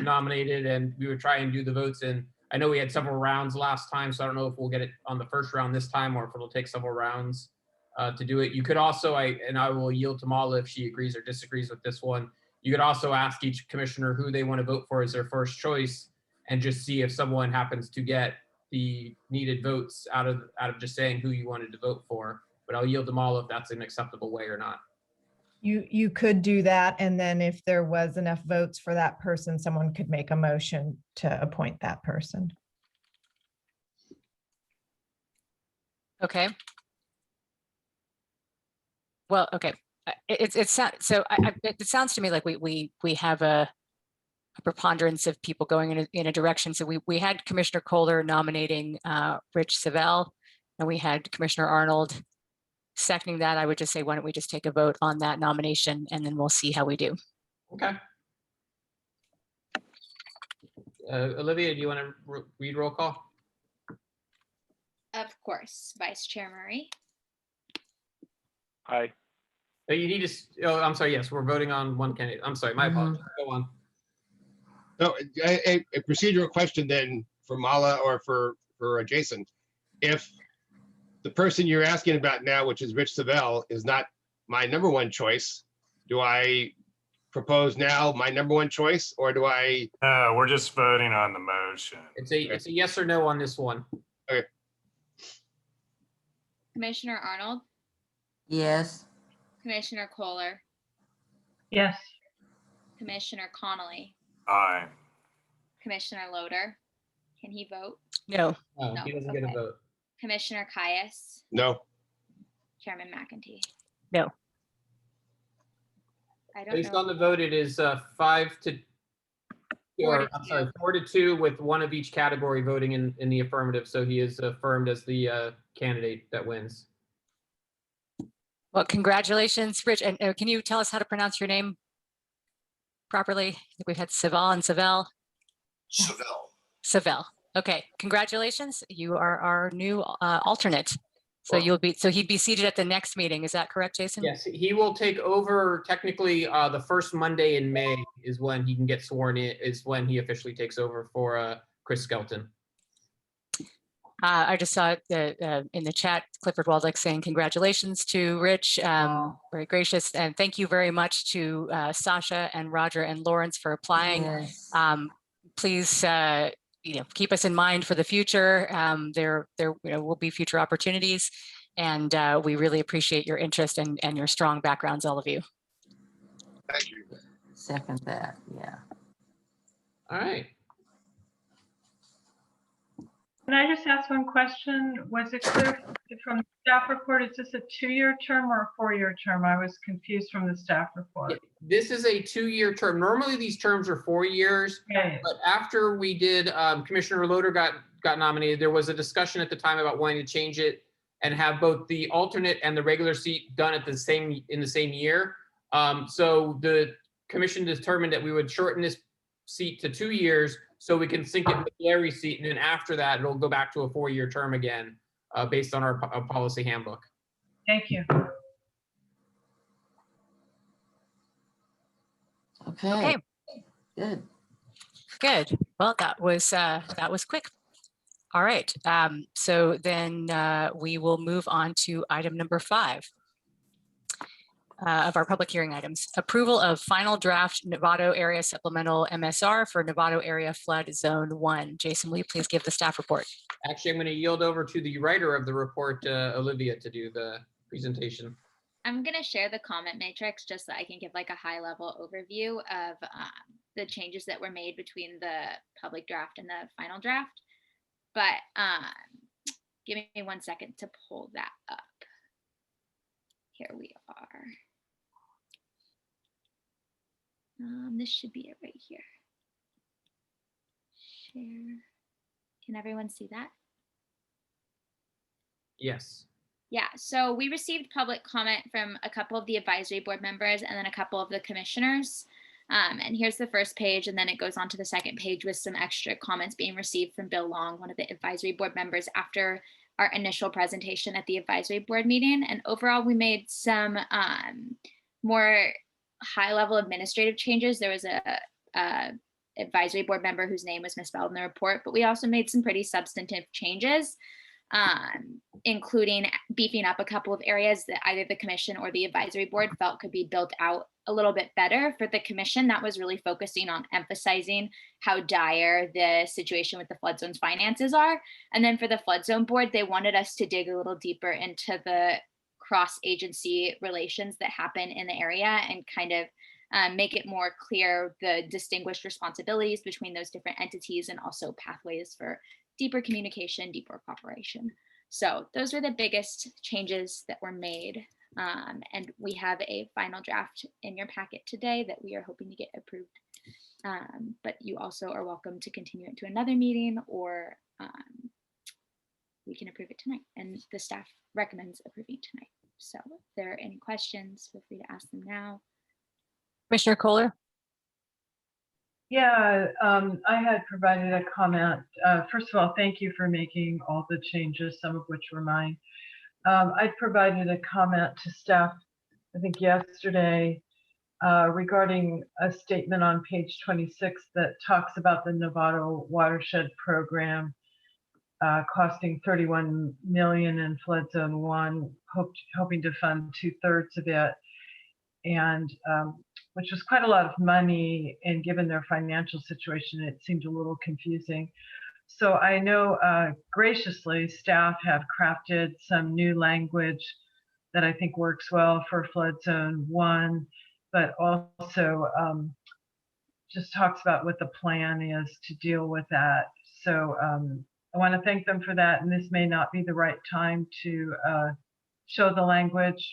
nominated, and we would try and do the votes. And I know we had several rounds last time, so I don't know if we'll get it on the first round this time or if it'll take several rounds to do it. You could also, I will yield to Mala if she agrees or disagrees with this one. You could also ask each commissioner who they want to vote for as their first choice, and just see if someone happens to get the needed votes out of just saying who you wanted to vote for. But I'll yield to Mala if that's an acceptable way or not. You could do that, and then if there was enough votes for that person, someone could make a motion to appoint that person. Okay. Well, okay. It sounds to me like we have a preponderance of people going in a direction. So we had Commissioner Kohler nominating Rich Savell, and we had Commissioner Arnold seconding that. I would just say, why don't we just take a vote on that nomination, and then we'll see how we do. Okay. Olivia, do you want to read roll call? Of course. Vice Chair Murray. Aye. You need to, I'm sorry, yes, we're voting on one candidate. I'm sorry, my apologies. Go on. So a procedural question then for Mala or for Jason. If the person you're asking about now, which is Rich Savell, is not my number one choice, do I propose now my number one choice, or do I? We're just voting on the motion. It's a yes or no on this one. Okay. Commissioner Arnold. Yes. Commissioner Kohler. Yes. Commissioner Connolly. Aye. Commissioner Loader. Can he vote? No. No, he doesn't get a vote. Commissioner Caius. No. Chairman McEntee. No. I don't Based know. on the vote, it is 5 to Or, I'm sorry, 4-2 with one of each category voting in the affirmative. So he is affirmed as the candidate that wins. Well, congratulations, Rich. And can you tell us how to pronounce your name properly? I think we've had Saval and Savel. Savell. Savel. Okay, congratulations. You are our new alternate. So he'd be seated at the next meeting. Is that correct, Jason? Yes, he will take over technically the first Monday in May is when he can get sworn in, is when he officially takes over for Chris Skelton. I just saw in the chat, Clifford Waldeck saying congratulations to Rich. Very gracious. And thank you very much to Sasha and Roger and Lawrence for applying. Yes. Please, keep us in mind for the future. There will be future opportunities. And we really appreciate your interest and your strong backgrounds, all of you. Thank you. Second that, yeah. All right. Can I just ask one question? Was it clear from the staff report, is this a 2-year term or a 4-year term? I was confused from the staff report. This is a 2-year term. Normally these terms are 4 years, but after we did, Commissioner Loader got nominated, there was a discussion at the time about wanting to change it and have both the alternate and the regular seat done at in the same year. So the commission determined that we would shorten this seat to 2 years so we can sync it with Larry's seat, and then after that, it'll go back to a 4-year term again, based on our policy handbook. Thank you. Okay. Good. Good. Well, that was quick. All right. So then we will move on to item number 5 of our public hearing items. Approval of final draft Novato area supplemental MSR for Novato area flood zone 1. Jason, will you please give the staff report? Actually, I'm going to yield over to the writer of the report, Olivia, to do the presentation. I'm going to share the comment matrix just so I can give like a high level overview of the changes that were made between the public draft and the final draft. But give me 1 second to pull that up. Here we are. This should be it right here. Share. Can everyone see that? Yes. Yeah, so we received public comment from a couple of the advisory board members and then a couple of the commissioners. And here's the first page, and then it goes on to the second page with some extra comments being received from Bill Long, one of the advisory board members, after our initial presentation at the advisory board meeting. And overall, we made some more high-level administrative changes. There was a advisory board member whose name was misspelled in the report, but we also made some pretty substantive changes, including beefing up a couple of areas that either the commission or the advisory board felt could be built out a little bit better. For the commission, that was really focusing on emphasizing how dire the situation with the flood zone's finances are. And then for the flood zone board, they wanted us to dig a little deeper into the cross-agency relations that happen in the area and kind of make it more clear the distinguished responsibilities between those different entities and also pathways for deeper communication, deeper cooperation. So those were the biggest changes that were made. And we have a final draft in your packet today that we are hoping to get approved. But you also are welcome to continue it to another meeting, or we can approve it tonight. And the staff recommends approving tonight. So if there are any questions, feel free to ask them now. Commissioner Kohler? Yeah, I had provided a comment. First of all, thank you for making all the changes, some of which were mine. I provided a comment to staff, I think yesterday, regarding a statement on page 26 that talks about the Novato watershed program costing $31 million in flood zone 1, hoping to fund 2/3 of it, and which was quite a lot of money, and given their financial situation, it seemed a little confusing. So I know graciously staff have crafted some new language that I think works well for flood zone 1, but also just talks about what the plan is to deal with that. So I want to thank them for that, and this may not be the right time to show the language,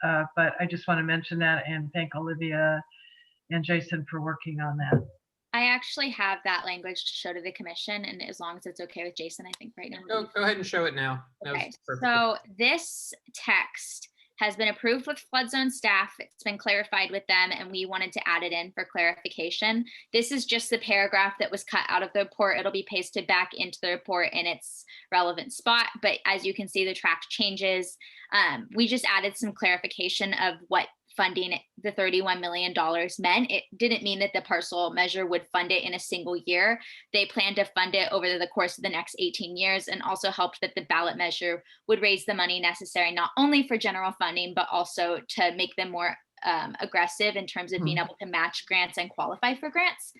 but I just want to mention that and thank Olivia and Jason for working on that. I actually have that language to show to the commission, and as long as it's okay with Jason, I think right now. Go ahead and show it now. That was Okay, perfect. so this text has been approved with flood zone staff. It's been clarified with them, and we wanted to add it in for clarification. This is just the paragraph that was cut out of the report. It'll be pasted back into the report in its relevant spot. But as you can see, the track changes. We just added some clarification of what funding the $31 million meant. It didn't mean that the parcel measure would fund it in a single year. They plan to fund it over the course of the next 18 years, and also helped that the ballot measure would raise the money necessary not only for general funding, but also to make them more aggressive in terms of being able to match grants and qualify for grants.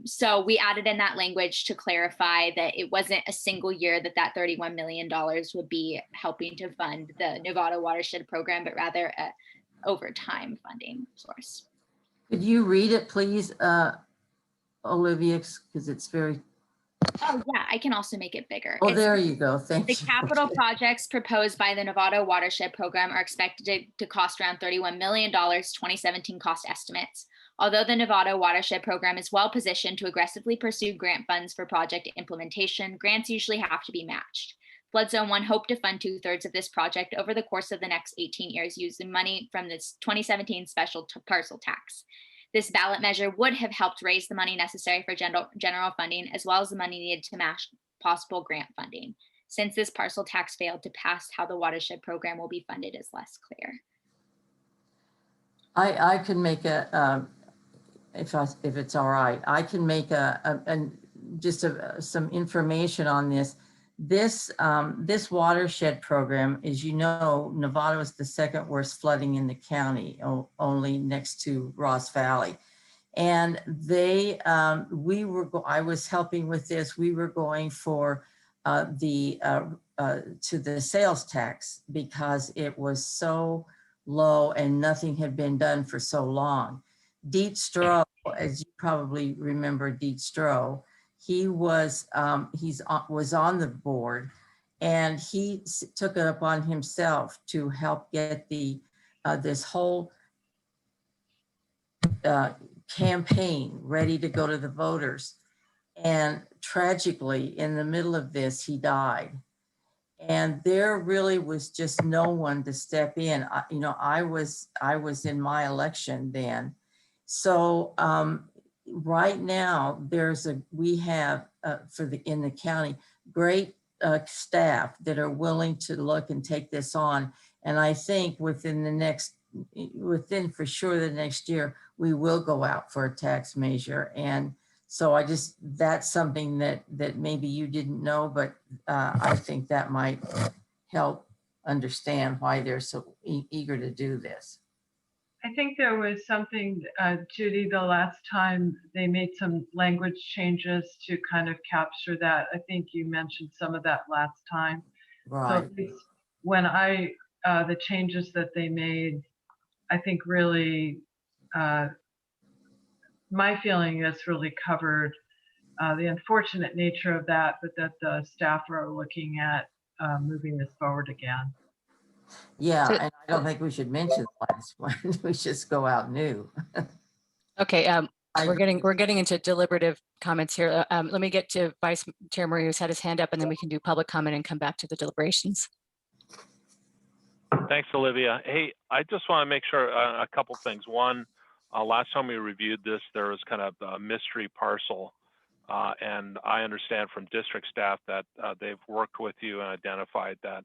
So we added in that language to clarify that it wasn't a single year that $31 million would be helping to fund the Nevada watershed program, but rather a over time funding source. Could you read it, please, Olivia, because it's very. Oh yeah, I can also make it bigger. Oh, there you go. Thank you. The capital projects proposed by the Nevada watershed program are expected to cost around $31 million, 2017 cost estimates. Although the Nevada watershed program is well positioned to aggressively pursue grant funds for project implementation, grants usually have to be matched. Flood Zone 1 hoped to fund 2/3 of this project over the course of the next 18 years using money from this 2017 special parcel tax. This ballot measure would have helped raise the money necessary for general funding, as well as the money needed to match possible grant funding. Since this parcel tax failed to pass, how the watershed program will be funded is less clear. I could make a, if it's all right, I can make some information on this. This watershed program, as you know, Nevada was the second worst flooding in the county, only next to Ross Valley. And I was helping with this. We were going for to the sales tax because it was so low and nothing had been done for so long. Dietz Stroh, as you probably remember Dietz Stroh, he was on the board, and he took it upon himself to help get this whole campaign ready to go to the voters. And tragically, in the middle of this, he died. And there really was just no one to step in. I was in my election then. So right now we have in the county great staff that are willing to look and take this on. And I think within for sure the next year, we will go out for a tax measure. And so that's something that maybe you didn't know, but I think that might help understand why they're so eager to do this. I think there was something, Judy, the last time they made some language changes to kind of capture that. I think you mentioned some of that last time. Right. So when the changes that they made, I think really, my feeling is really covered the unfortunate nature of that, but that the staff are looking at moving this forward again. Yeah, and I don't think we should mention the last one. We just go out new. Okay, we're getting into deliberative comments here. Let me get to Vice Chair Murray, who's had his hand up, and then we can do public comment and come back to the deliberations. Thanks, Olivia. Hey, I just want to make sure a couple things. One, last time we reviewed this, there was kind of a mystery parcel. And I understand from district staff that they've worked with you and identified that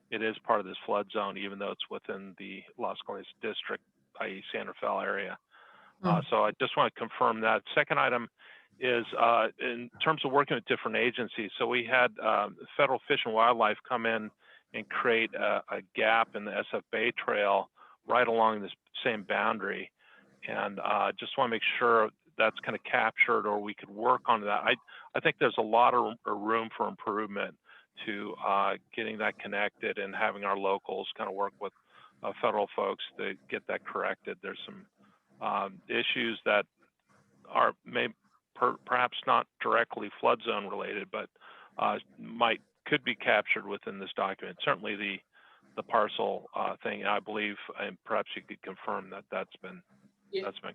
it is part of this flood zone, even though it's within the Las Colinas district, i.e. San Rafael area. So I just want to confirm that. Second item is in terms of working with different agencies. So we had Federal Fish and Wildlife come in and create a gap in the SF Bay Trail right along this same boundary. And just want to make sure that's kind of captured, or we could work on that. I think there's a lot of room for improvement to getting that connected and having our locals kind of work with federal folks to get that corrected. There's some issues that are perhaps not directly flood zone related, but could be captured within this document. Certainly the parcel thing, I believe, and perhaps you could confirm that that's been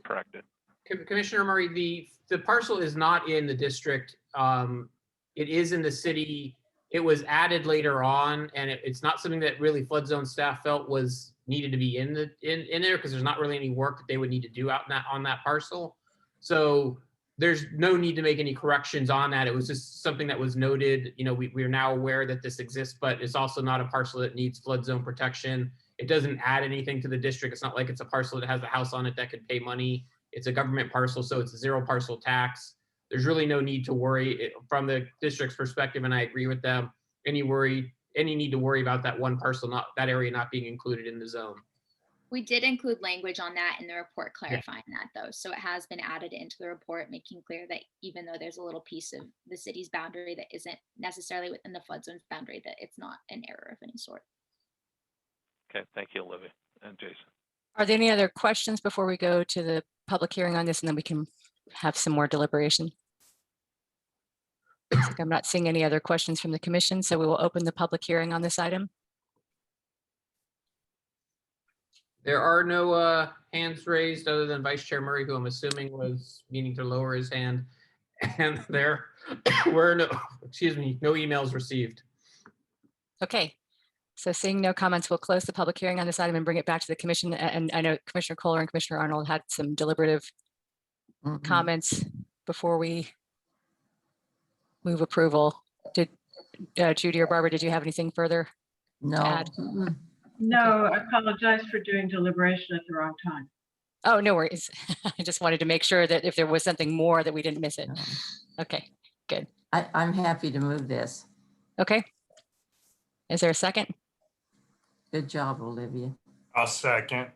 corrected. Commissioner Murray, the parcel is not in the district. It is in the city. It was added later on, and it's not something that really flood zone staff felt was needed to be in there because there's not really any work that they would need to do out on that parcel. So there's no need to make any corrections on that. It was just something that was noted. You know, we are now aware that this exists, but it's also not a parcel that needs flood zone protection. It doesn't add anything to the district. It's not like it's a parcel that has a house on it that could pay money. It's a government parcel, so it's a zero parcel tax. There's really no need to worry from the district's perspective, and I agree with them. Any need to worry about that one parcel, that area not being included in the zone. We did include language on that in the report clarifying that though. So it has been added into the report, making clear that even though there's a little piece of the city's boundary that isn't necessarily within the flood zone's boundary, that it's not an error of any sort. Okay, thank you, Olivia and Jason. Are there any other questions before we go to the public hearing on this, and then we can have some more deliberation? Looks like I'm not seeing any other questions from the commission, so we will open the public hearing on this item. There are no hands raised other than Vice Chair Murray, who I'm assuming was meaning to lower his hand. And there were no emails received. Okay, so seeing no comments, we'll close the public hearing on this item and bring it back to the commission. And I know Commissioner Kohler and Commissioner Arnold had some deliberative comments before we move approval. Did Judy or Barbara, did you have anything further No. to add? No, I apologize for doing deliberation at the wrong time. Oh, no worries. I just wanted to make sure that if there was something more that we didn't miss it. No. Okay, good. I'm happy to move this. Okay. Is there a second? Good job, Olivia. I'll second.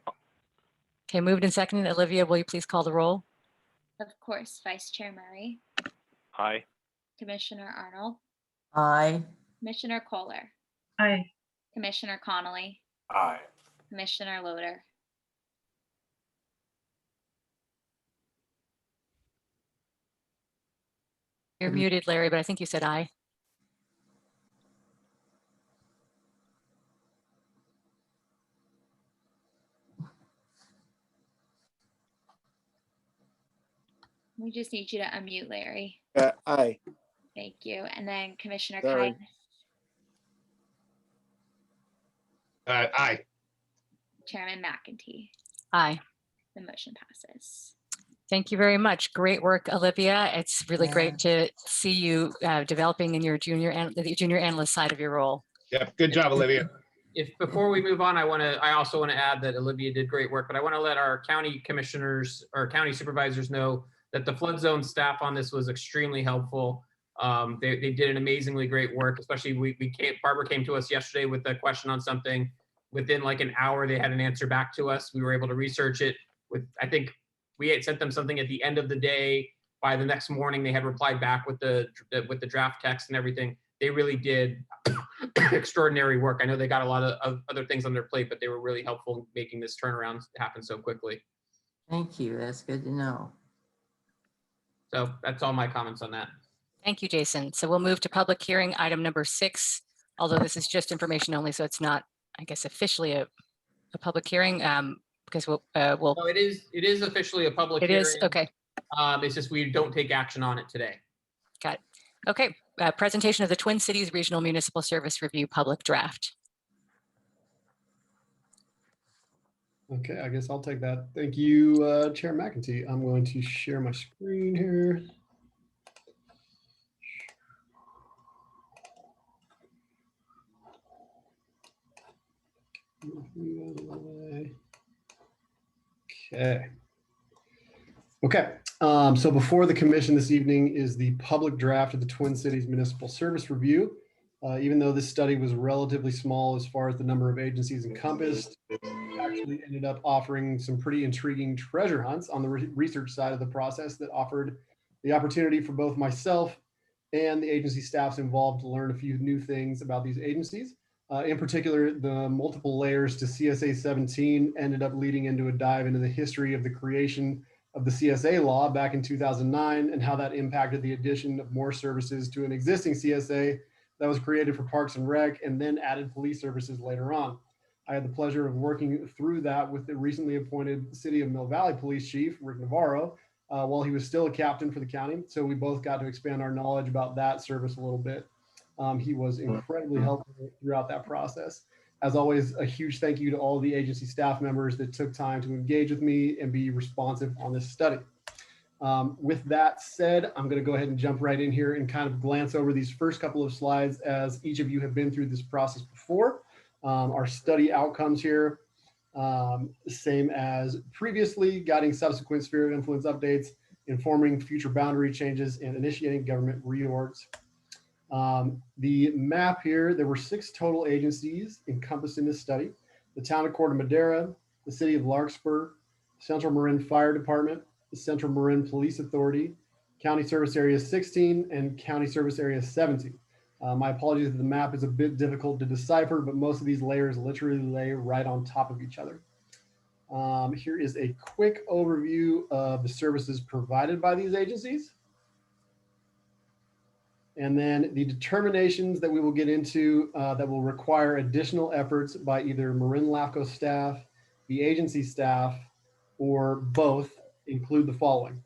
Okay, moved and seconded. Olivia, will you please call the roll? Of course, Vice Chair Murray, Aye. Commissioner Arnold, Aye. Commissioner Kohler, Aye. Commissioner Connolly, Aye. Commissioner Loader. You're muted, Larry, but I think you said aye. We just need you to unmute, Larry. Aye. Thank you. And then Commissioner Sorry. Kine, Aye. Chairman McEntee. Aye. The motion passes. Thank you very much. Great work, Olivia. It's really great to see you developing in your junior analyst side of your role. Yep. Good job, Olivia. If before we move on, I also want to add that Olivia did great work, but I want to let our county commissioners or county supervisors know that the flood zone staff on this was extremely helpful. They did an amazingly great work, especially Barbara came to us yesterday with a question on something. Within like an hour, they had an answer back to us. We were able to research it I think we had sent them something at the end of the day. By the next morning, they had replied back with the draft text and everything. They really did extraordinary work. I know they got a lot of other things on their plate, but they were really helpful in making this turnaround happen so quickly. Thank you. That's good to know. So that's all my comments on that. Thank you, Jason. So we'll move to public hearing item number 6, although this is just information only, so it's not, I guess, officially a public hearing, because we'll. No, it is officially a public hearing. It is, okay. It's just we don't take action on it today. Got it. Okay, presentation of the Twin Cities Regional Municipal Service Review Public Draft. Okay, I guess I'll take that. Thank you, Chair McEntee. I'm going to share my screen here. Okay. So before the commission this evening is the public draft of the Twin Cities Municipal Service Review. Even though this study was relatively small as far as the number of agencies encompassed, it actually ended up offering some pretty intriguing treasure hunts on the research side of the process that offered the opportunity for both myself and the agency staffs involved to learn a few new things about these agencies. In particular, the multiple layers to CSA 17 ended up leading into a dive into the history of the creation of the CSA law back in 2009 and how that impacted the addition of more services to an existing CSA that was created for Parks and Rec and then added police services later on. I had the pleasure of working through that with the recently appointed City of Mill Valley Police Chief, Rick Navarro, while he was still a captain for the county. So we both got to expand our knowledge about that service a little bit. He was incredibly helpful throughout that process. As always, a huge thank you to all the agency staff members that took time to engage with me and be responsive on this study. With that said, I'm going to go ahead and jump right in here and kind of glance over these first couple of slides as each of you have been through this process before. Our study outcomes here, same as previously, guiding subsequent sphere of influence updates, informing future boundary changes, and initiating government reorgs. The map here, there were 6 total agencies encompassed in this study: the town of Corte Madera, the city of Larkspur, Central Marin Fire Department, the Central Marin Police Authority, County Service Area 16, and County Service Area 17. My apologies if the map is a bit difficult to decipher, but most of these layers literally lay right on top of each other. Here is a quick overview of the services provided by these agencies. And then the determinations that we will get into that will require additional efforts by either Marin LAFCO staff, the agency staff, or both include the following.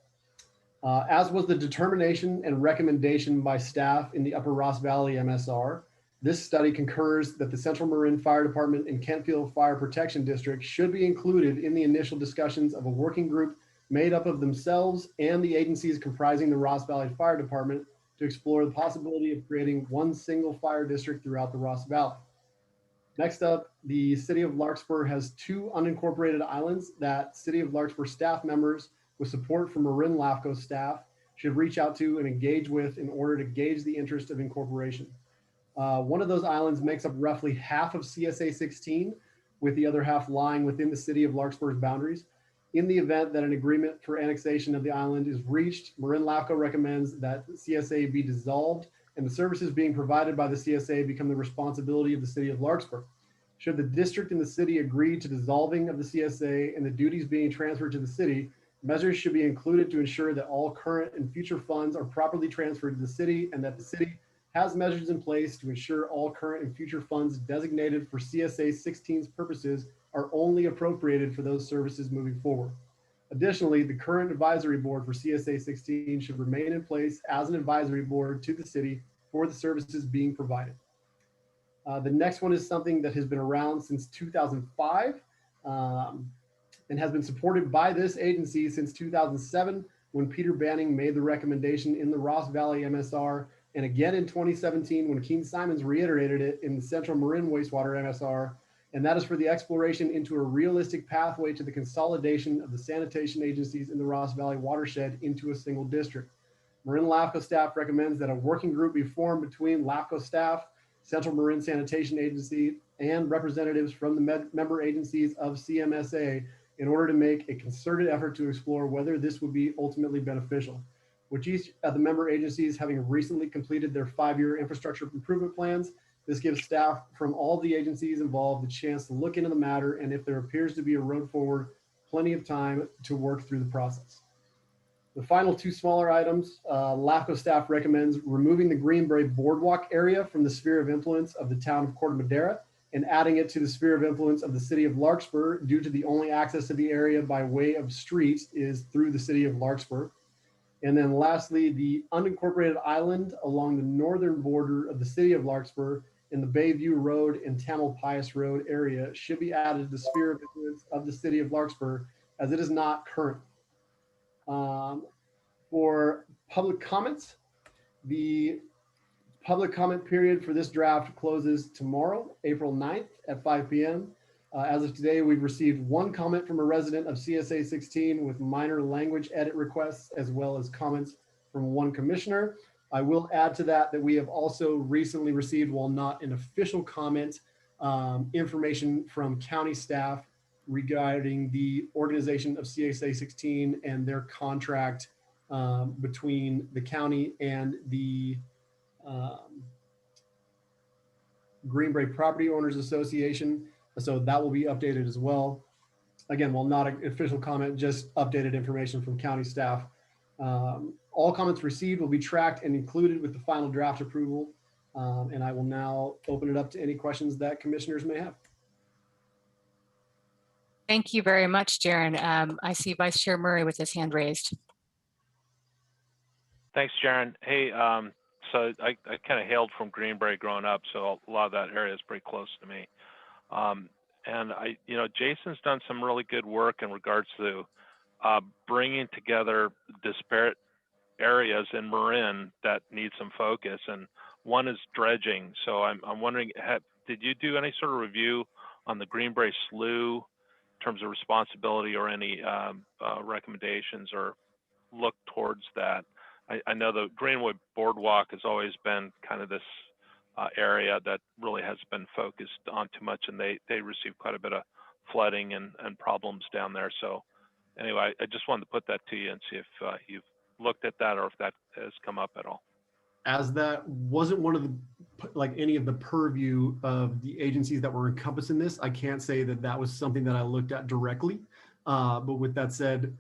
As was the determination and recommendation by staff in the Upper Ross Valley MSR, this study concurs that the Central Marin Fire Department and Kentfield Fire Protection District should be included in the initial discussions of a working group made up of themselves and the agencies comprising the Ross Valley Fire Department to explore the possibility of creating one single fire district throughout the Ross Valley. Next up, the city of Larkspur has 2 unincorporated islands that city of Larkspur staff members with support from Marin LAFCO staff should reach out to and engage with in order to gauge the interest of incorporation. One of those islands makes up roughly half of CSA 16, with the other half lying within the city of Larkspur's boundaries. In the event that an agreement for annexation of the island is reached, Marin LAFCO recommends that CSA be dissolved and the services being provided by the CSA become the responsibility of the city of Larkspur. Should the district and the city agree to dissolving of the CSA and the duties being transferred to the city, measures should be included to ensure that all current and future funds are properly transferred to the city and that the city has measures in place to ensure all current and future funds designated for CSA 16's purposes are only appropriated for those services moving forward. Additionally, the current advisory board for CSA 16 should remain in place as an advisory board to the city for the services being provided. The next one is something that has been around since 2005 and has been supported by this agency since 2007 when Peter Banning made the recommendation in the Ross Valley MSR, and again in 2017 when Keene Simons reiterated it in the Central Marin Wastewater MSR, and that is for the exploration into a realistic pathway to the consolidation of the sanitation agencies in the Ross Valley watershed into a single district. Marin LAFCO staff recommends that a working group be formed between LAFCO staff, Central Marin Sanitation Agency, and representatives from the member agencies of CMSA in order to make a concerted effort to explore whether this would be ultimately beneficial. With each of the member agencies having recently completed their 5-year infrastructure improvement plans, this gives staff from all the agencies involved the chance to look into the matter, and if there appears to be a road forward, plenty of time to work through the process. The final 2 smaller items, LAFCO staff recommends removing the Greenbrae Boardwalk area from the sphere of influence of the town of Corte Madera and adding it to the sphere of influence of the city of Larkspur due to the only access to the area by way of streets is through the city of Larkspur. And then lastly, the unincorporated island along the northern border of the city of Larkspur in the Bayview Road and Tamalpais Road area should be added to the sphere of influence of the city of Larkspur as it is not currently. For public comments, the public comment period for this draft closes tomorrow, April 9th at 5 p.m. As of today, we've received 1 comment from a resident of CSA 16 with minor language edit requests, as well as comments from 1 commissioner. I will add to that we have also recently received, while not an official comment, information from county staff regarding the organization of CSA 16 and their contract between the county and the Greenbrae Property Owners Association. So that will be updated as well. Again, while not an official comment, just updated information from county staff. All comments received will be tracked and included with the final draft approval. And I will now open it up to any questions that commissioners may have. Thank you very much, Jaron. I see Vice Chair Murray with his hand raised. Thanks, Jaron. Hey, so I kind of hailed from Greenbrae growing up, so a lot of that area is pretty close to me. And Jason's done some really good work in regards to bringing together disparate areas in Marin that need some focus, and one is dredging. So I'm wondering, did you do any sort of review on the Greenbrae Slough in terms of responsibility, or any recommendations, or look towards that? I know the Greenwood Boardwalk has always been kind of this area that really has been focused on too much, and they receive quite a bit of flooding and problems down there. So anyway, I just wanted to put that to you and see if you've looked at that, or if that has come up at all. As that wasn't one of the, like, any of the purview of the agencies that were encompassed in this, I can't say that that was something that I looked at directly. But with that said,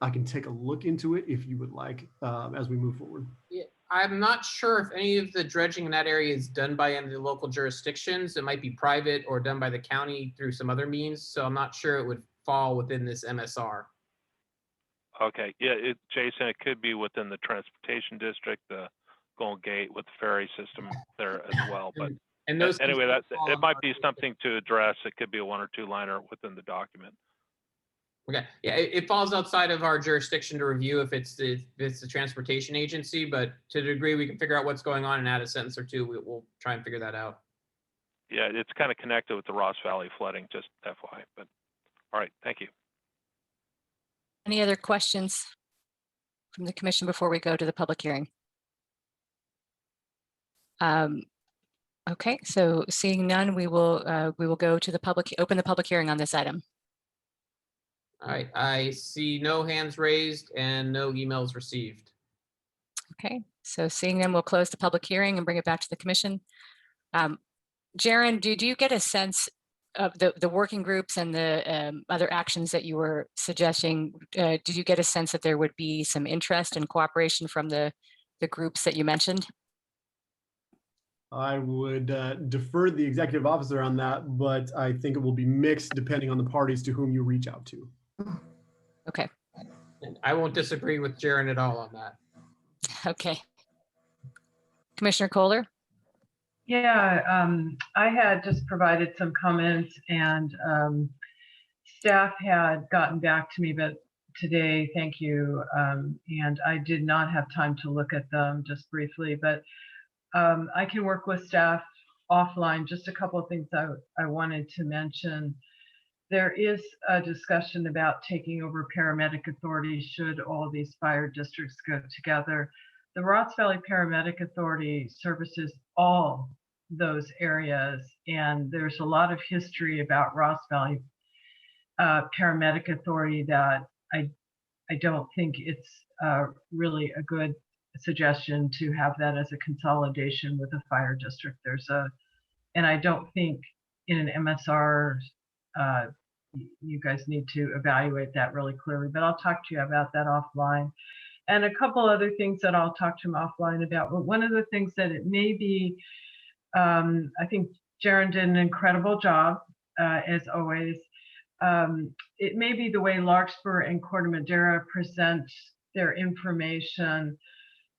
I can take a look into it if you would like, as we move forward. Yeah, I'm not sure if any of the dredging in that area is done by any of the local jurisdictions. It might be private or done by the county through some other means. So I'm not sure it would fall within this MSR. Okay, yeah, Jason, it could be within the transportation district, the Golden Gate with the ferry system there as well. But and those anyway, it might be something to address. It could be a 1 or 2 liner within the document. Okay, yeah, it falls outside of our jurisdiction to review if it's the transportation agency, but to the degree we can figure out what's going on and add a sentence or two, we'll try and figure that out. Yeah, it's kind of connected with the Ross Valley flooding, just FYI. But all right, thank you. Any other questions from the commission before we go to the public hearing? Okay, so seeing none, we will go to open the public hearing on this item. All right, I see no hands raised and no emails received. Okay, so seeing them, we'll close the public hearing and bring it back to the commission. Jaron, did you get a sense of the working groups and the other actions that you were suggesting? Did you get a sense that there would be some interest and cooperation from the groups that you mentioned? I would defer to the executive officer on that, but I think it will be mixed depending on the parties to whom you reach out to. Okay. And I won't disagree with Jaron at all on that. Okay. Commissioner Kohler? Yeah, I had just provided some comments, and staff had gotten back to me, but today, thank you. And I did not have time to look at them, just briefly, but I can work with staff offline. Just a couple of things I wanted to mention. There is a discussion about taking over paramedic authority should all these fire districts go together. The Ross Valley Paramedic Authority services all those areas, and there's a lot of history about Ross Valley Paramedic Authority that I don't think it's really a good suggestion to have that as a consolidation with a fire district. And I don't think in an MSR, you guys need to evaluate that really clearly, but I'll talk to you about that offline. And a couple other things that I'll talk to him offline about. But one of the things that it may be, I think Jaron did an incredible job, as always. It may be the way Larkspur and Corte Madera present their information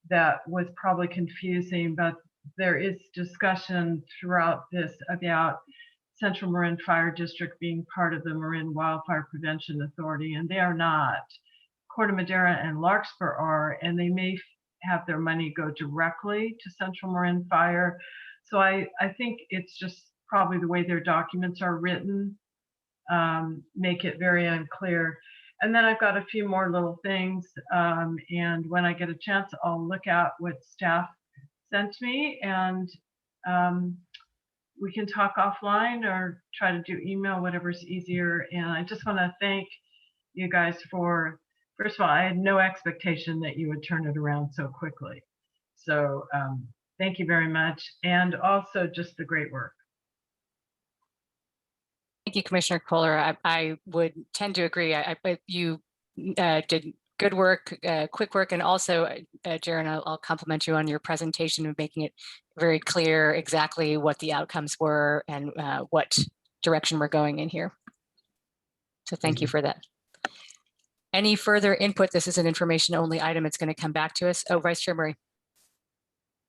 that was probably confusing, but there is discussion throughout this about Central Marin Fire District being part of the Marin Wildfire Prevention Authority, and they are not. Corte Madera and Larkspur are, and they may have their money go directly to Central Marin Fire. So I think it's just probably the way their documents are written, make it very unclear. And then I've got a few more little things, and when I get a chance, I'll look at what staff sent me, and we can talk offline or try to do email, whatever's easier. And I just want to thank you guys for, first of all, I had no expectation that you would turn it around so quickly. So thank you very much. And also just the great work. Thank you, Commissioner Kohler. I would tend to agree. You did good work, quick work, and also, Jaron, I'll compliment you on your presentation of making it very clear exactly what the outcomes were and what direction we're going in here. So thank you for that. Any further input? This is an information only item. It's going to come back to us. Oh, Vice Chair Murray.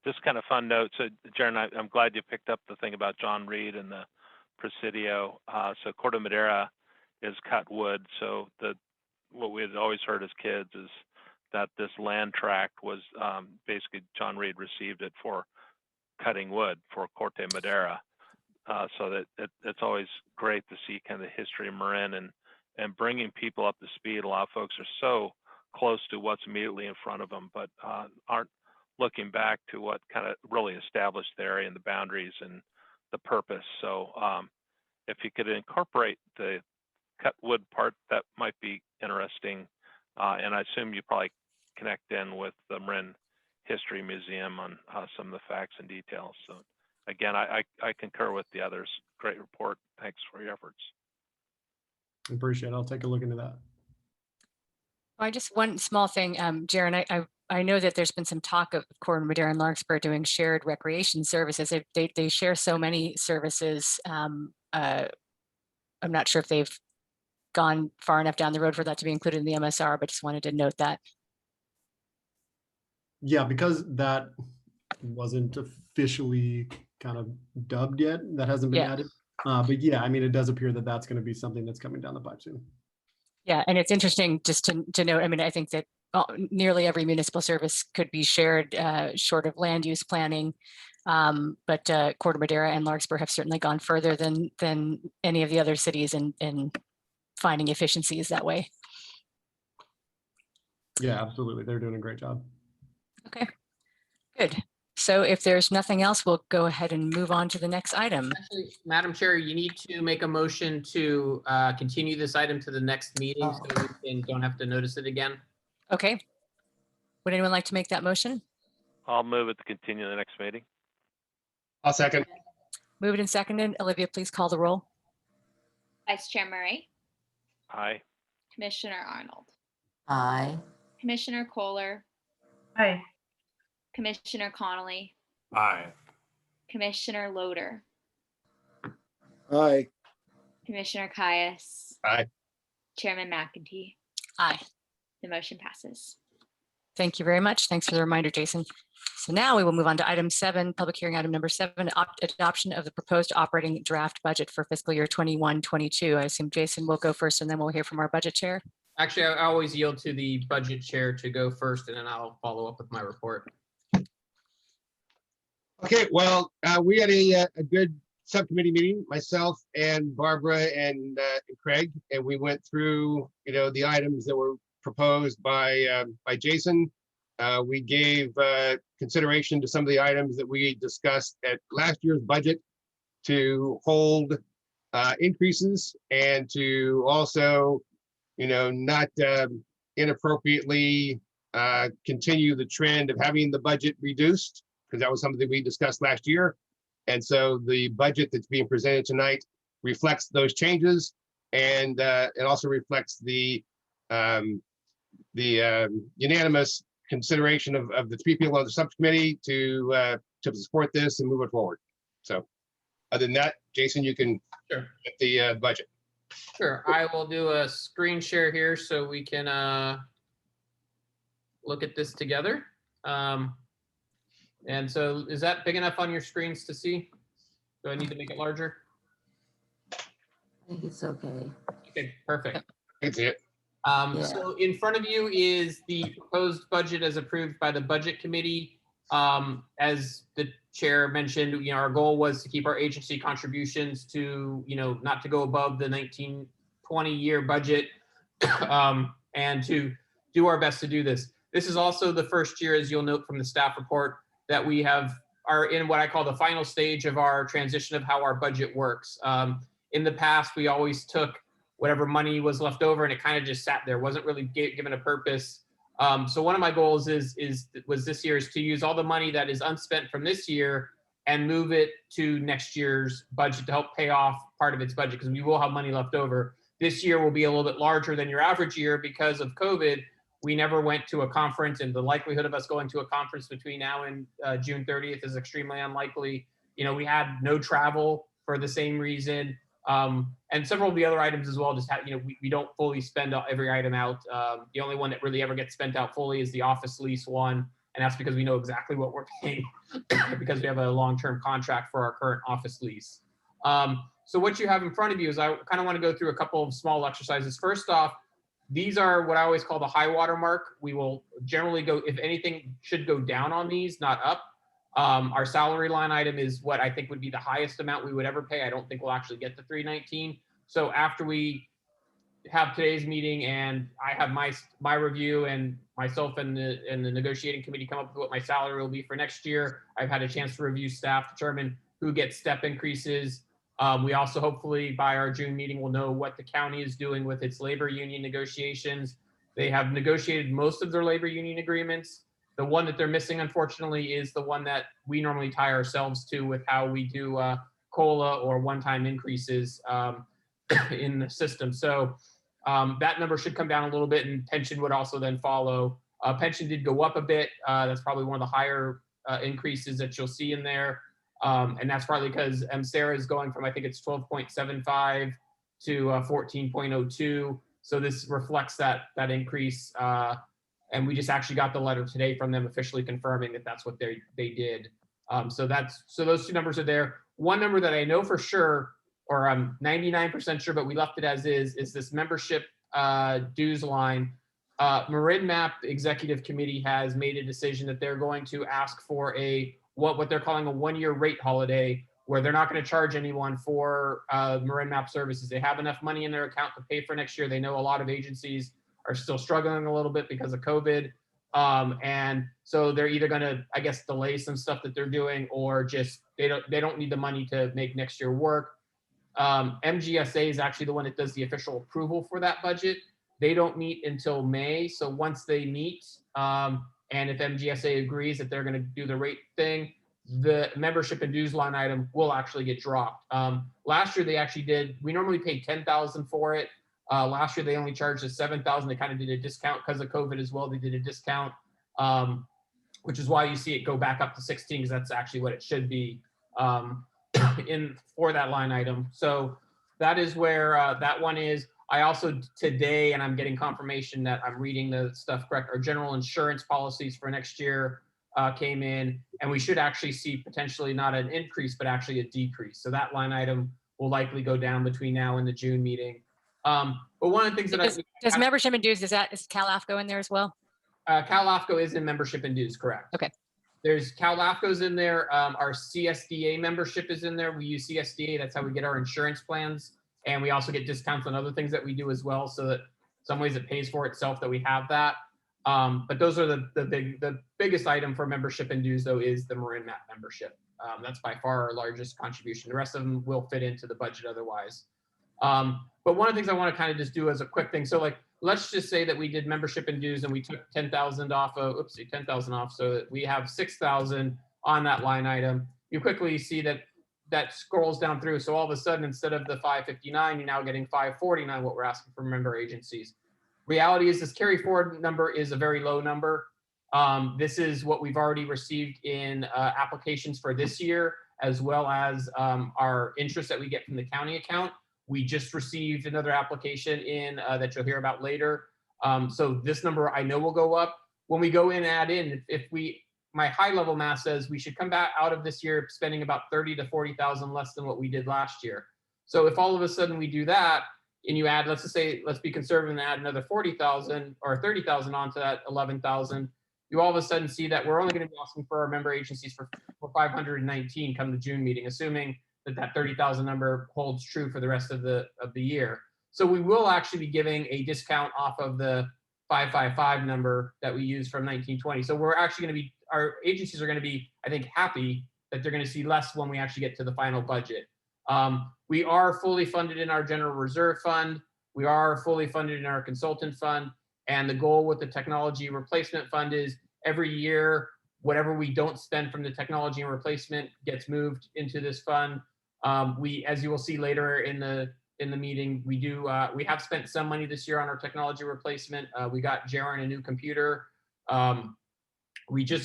Just kind of fun note. So, Jaren, I'm glad you picked up the thing about John Reed and the Presidio. So Corte Madera is cut wood. So what we had always heard as kids is that this land tract was basically John Reed received it for cutting wood for Corte Madera. So that it's always great to see kind of the history of Marin and bringing people up to speed. A lot of folks are so close to what's immediately in front of them, but aren't looking back to what kind of really established the area and the boundaries and the purpose. So if you could incorporate the cut wood part, that might be interesting. And I assume you probably connect in with the Marin History Museum on some of the facts and details. So again, I concur with the others. Great report. Thanks for your efforts. Appreciate it. I'll take a look into that. Just one small thing, Jaren, I know that there's been some talk of Corte Madera and Larkspur doing shared recreation services. They share so many services. I'm not sure if they've gone far enough down the road for that to be included in the MSR, but just wanted to note that. Yeah, because that wasn't officially kind of dubbed yet, that hasn't been added. But yeah, I mean, it does appear that that's going to be something that's coming down the pipe soon. Yeah, and it's interesting just to note, I mean, I think that nearly every municipal service could be shared short of land use planning. But Corte Madera and Larkspur have certainly gone further than any of the other cities in finding efficiencies that way. Yeah, absolutely. They're doing a great job. Okay, good. So if there's nothing else, we'll go ahead and move on to the next item. Actually, Madam Chair, you need to make a motion to continue this item to the next meeting so we don't have to notice it again. Okay. Would anyone like to make that motion? I'll move it to continue the next meeting. I'll second. Moved and seconded. Olivia, please call the roll. Vice Chair Murray, Aye. Commissioner Arnold, Aye. Commissioner Kohler, Aye. Commissioner Connolly, Aye. Commissioner Loader, Aye. Commissioner Caius, Aye. Chairman McEntee. Aye. The motion passes. Thank you very much. Thanks for the reminder, Jason. So now we will move on to item 7, public hearing item number 7, adoption of the proposed operating draft budget for fiscal year 21-22. I assume Jason will go first and then we'll hear from our budget chair. Actually, I always yield to the budget chair to go first, and then I'll follow up with my report. Okay, well, we had a good subcommittee meeting, myself and Barbara and Craig, and we went through, the items that were proposed by Jason. We gave consideration to some of the items that we discussed at last year's budget to hold increases and to also, not inappropriately continue the trend of having the budget reduced, because that was something that we discussed last year. And so the budget that's being presented tonight reflects those changes, and it also reflects the unanimous consideration of the 3 people on the subcommittee to support this and move it forward. So other than that, Jason, you can Sure. get the budget. Sure, I will do a screen share here so we can look at this together. And so is that big enough on your screens to see? Do I need to make it larger? I think it's okay. Okay, perfect. I can see it. Yeah. So in front of you is the proposed budget as approved by the budget committee. As the chair mentioned, our goal was to keep our agency contributions to, not to go above the 1920 year budget, and to do our best to do this. This is also the first year, as you'll note from the staff report, that we are in what I call the final stage of our transition of how our budget works. In the past, we always took whatever money was left over and it kind of just sat there, wasn't really given a purpose. So one of my goals was this year is to use all the money that is unspent from this year and move it to next year's budget to help pay off part of its budget, because we will have money left over. This year will be a little bit larger than your average year because of COVID. We never went to a conference, and the likelihood of us going to a conference between now and June 30th is extremely unlikely. We had no travel for the same reason. And several of the other items as well, just have, we don't fully spend every item out. The only one that really ever gets spent out fully is the office lease one. And that's because we know exactly what we're paying because we have a long-term contract for our current office lease. So what you have in front of you is I kind of want to go through a couple of small exercises. First off, these are what I always call the high water mark. We will generally go, if anything should go down on these, not up. Our salary line item is what I think would be the highest amount we would ever pay. I don't think we'll actually get to 319. So after we have today's meeting and I have my review and myself and the negotiating committee come up with what my salary will be for next year, I've had a chance to review staff, determine who gets step increases. We also hopefully by our June meeting will know what the county is doing with its labor union negotiations. They have negotiated most of their labor union agreements. The one that they're missing, unfortunately, is the one that we normally tie ourselves to with how we do COLA or one-time increases in the system. So that number should come down a little bit, and pension would also then follow. Pension did go up a bit. That's probably one of the higher increases that you'll see in there. And that's probably because MSERA is going from, I think it's 12.75 to 14.02. So this reflects that increase. And we just actually got the letter today from them officially confirming that that's what they did. So those two numbers are there. One number that I know for sure, or I'm 99% sure, but we left it as is this membership dues line. Marin MAP Executive Committee has made a decision that they're going to ask for what they're calling a one-year rate holiday, where they're not going to charge anyone for Marin MAP services. They have enough money in their account to pay for next year. They know a lot of agencies are still struggling a little bit because of COVID. And so they're either going to, I guess, delay some stuff that they're doing, or just they don't need the money to make next year work. MGSA is actually the one that does the official approval for that budget. They don't meet until May. So once they meet, and if MGSA agrees that they're going to do the rate thing, the membership and dues line item will actually get dropped. Last year they actually did. We normally pay $10,000 for it. Last year they only charged us $7,000. They kind of did a discount because of COVID as well. They did a discount, which is why you see it go back up to 16, because that's actually what it should be for that line item. So that is where that one is. I also today, and I'm getting confirmation that I'm reading the stuff correct, our general insurance policies for next year came in, and we should actually see potentially not an increase, but actually a decrease. So that line item will likely go down between now and the June meeting. But one of the things that does membership and dues, is Cal LAFCO in there as well? Cal LAFCO is in membership and dues, correct. Okay. There's Cal LAFCO's in there. Our CSDA membership is in there. We use CSDA. That's how we get our insurance plans. And we also get discounts on other things that we do as well. So that some ways it pays for itself that we have that. But those are the biggest item for membership and dues, though, is the Marin MAP membership. That's by far our largest contribution. The rest of them will fit into the budget otherwise. But one of the things I want to kind of just do as a quick thing. So like, let's just say that we did membership and dues and we took 10,000 off of, 10,000 off. So that we have 6,000 on that line item. You quickly see that scrolls down through. So all of a sudden, instead of the 559, you're now getting 549, what we're asking from member agencies. Reality is this carry forward number is a very low number. This is what we've already received in applications for this year, as well as our interest that we get from the county account. We just received another application in that you'll hear about later. So this number I know will go up. When we go in and add in, my high level math says we should come back out of this year spending about 30 to 40,000 less than what we did last year. So if all of a sudden we do that and you add, let's be conservative and add another 40,000 or 30,000 onto that 11,000, you all of a sudden see that we're only going to be asking for our member agencies for 519 come the June meeting, assuming that 30,000 number holds true for the rest of the year. So we will actually be giving a discount off of the 555 number that we used from 1920. So we're actually going to be, our agencies are going to be, I think, happy that they're going to see less when we actually get to the final budget. We are fully funded in our general reserve fund. We are fully funded in our consultant fund. And the goal with the technology replacement fund is every year, whatever we don't spend from the technology and replacement gets moved into this fund. We, as you will see later in the meeting, we have spent some money this year on our technology replacement. We got Jaron a new computer. I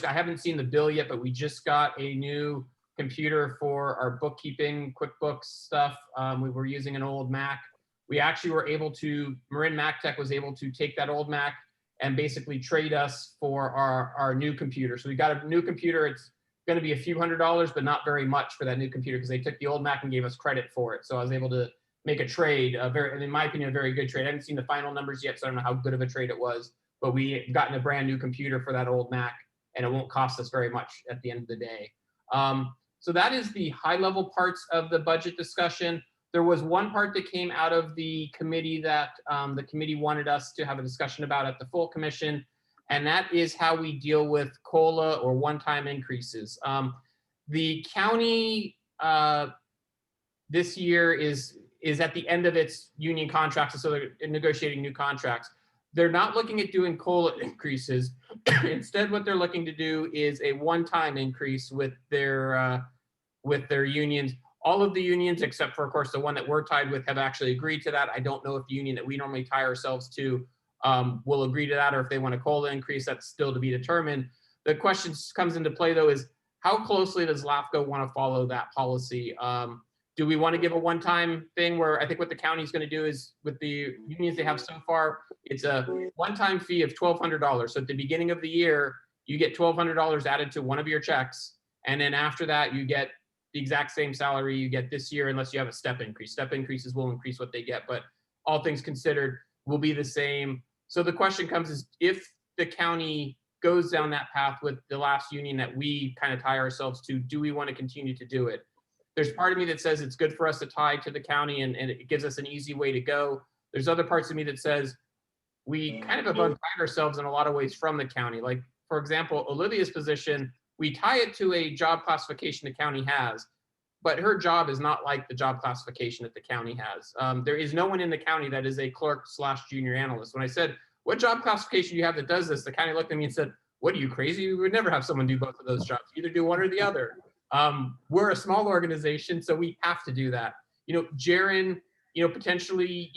haven't seen the bill yet, but we just got a new computer for our bookkeeping, QuickBooks stuff. We were using an old Mac. We actually were able to, Marin MacTech was able to take that old Mac and basically trade us for our new computer. So we got a new computer. It's going to be a few $100s, but not very much for that new computer because they took the old Mac and gave us credit for it. So I was able to make a trade, in my opinion, a very good trade. I haven't seen the final numbers yet, so I don't know how good of a trade it was, but we gotten a brand new computer for that old Mac, and it won't cost us very much at the end of the day. So that is the high level parts of the budget discussion. There was one part that came out of the committee that the committee wanted us to have a discussion about at the full commission, and that is how we deal with COLA or one-time increases. The county this year is at the end of its union contracts, so they're negotiating new contracts. They're not looking at doing COLA increases. Instead, what they're looking to do is a one-time increase with their unions. All of the unions, except for, of course, the one that we're tied with, have actually agreed to that. I don't know if the union that we normally tie ourselves to will agree to that, or if they want a COLA increase. That's still to be determined. The question comes into play, though, is how closely does LAFCO want to follow that policy? Do we want to give a one-time thing where I think what the county is going to do is with the unions they have so far, it's a one-time fee of $1,200. So at the beginning of the year, you get $1,200 added to one of your checks. And then after that, you get the exact same salary you get this year, unless you have a step increase. Step increases will increase what they get, but all things considered will be the same. So the question comes is, if the county goes down that path with the last union that we kind of tie ourselves to, do we want to continue to do it? There's part of me that says it's good for us to tie to the county and it gives us an easy way to go. There's other parts of me that says we kind of have untied ourselves in a lot of ways from the county. Like, for example, Olivia's position, we tie it to a job classification the county has, but her job is not like the job classification that the county has. There is no one in the county that is a clerk/junior analyst. When I said, what job classification do you have that does this? The county looked at me and said, what, are you crazy? We would never have someone do both of those jobs. Either do one or the other. We're a small organization, so we have to do that. Jaron, potentially,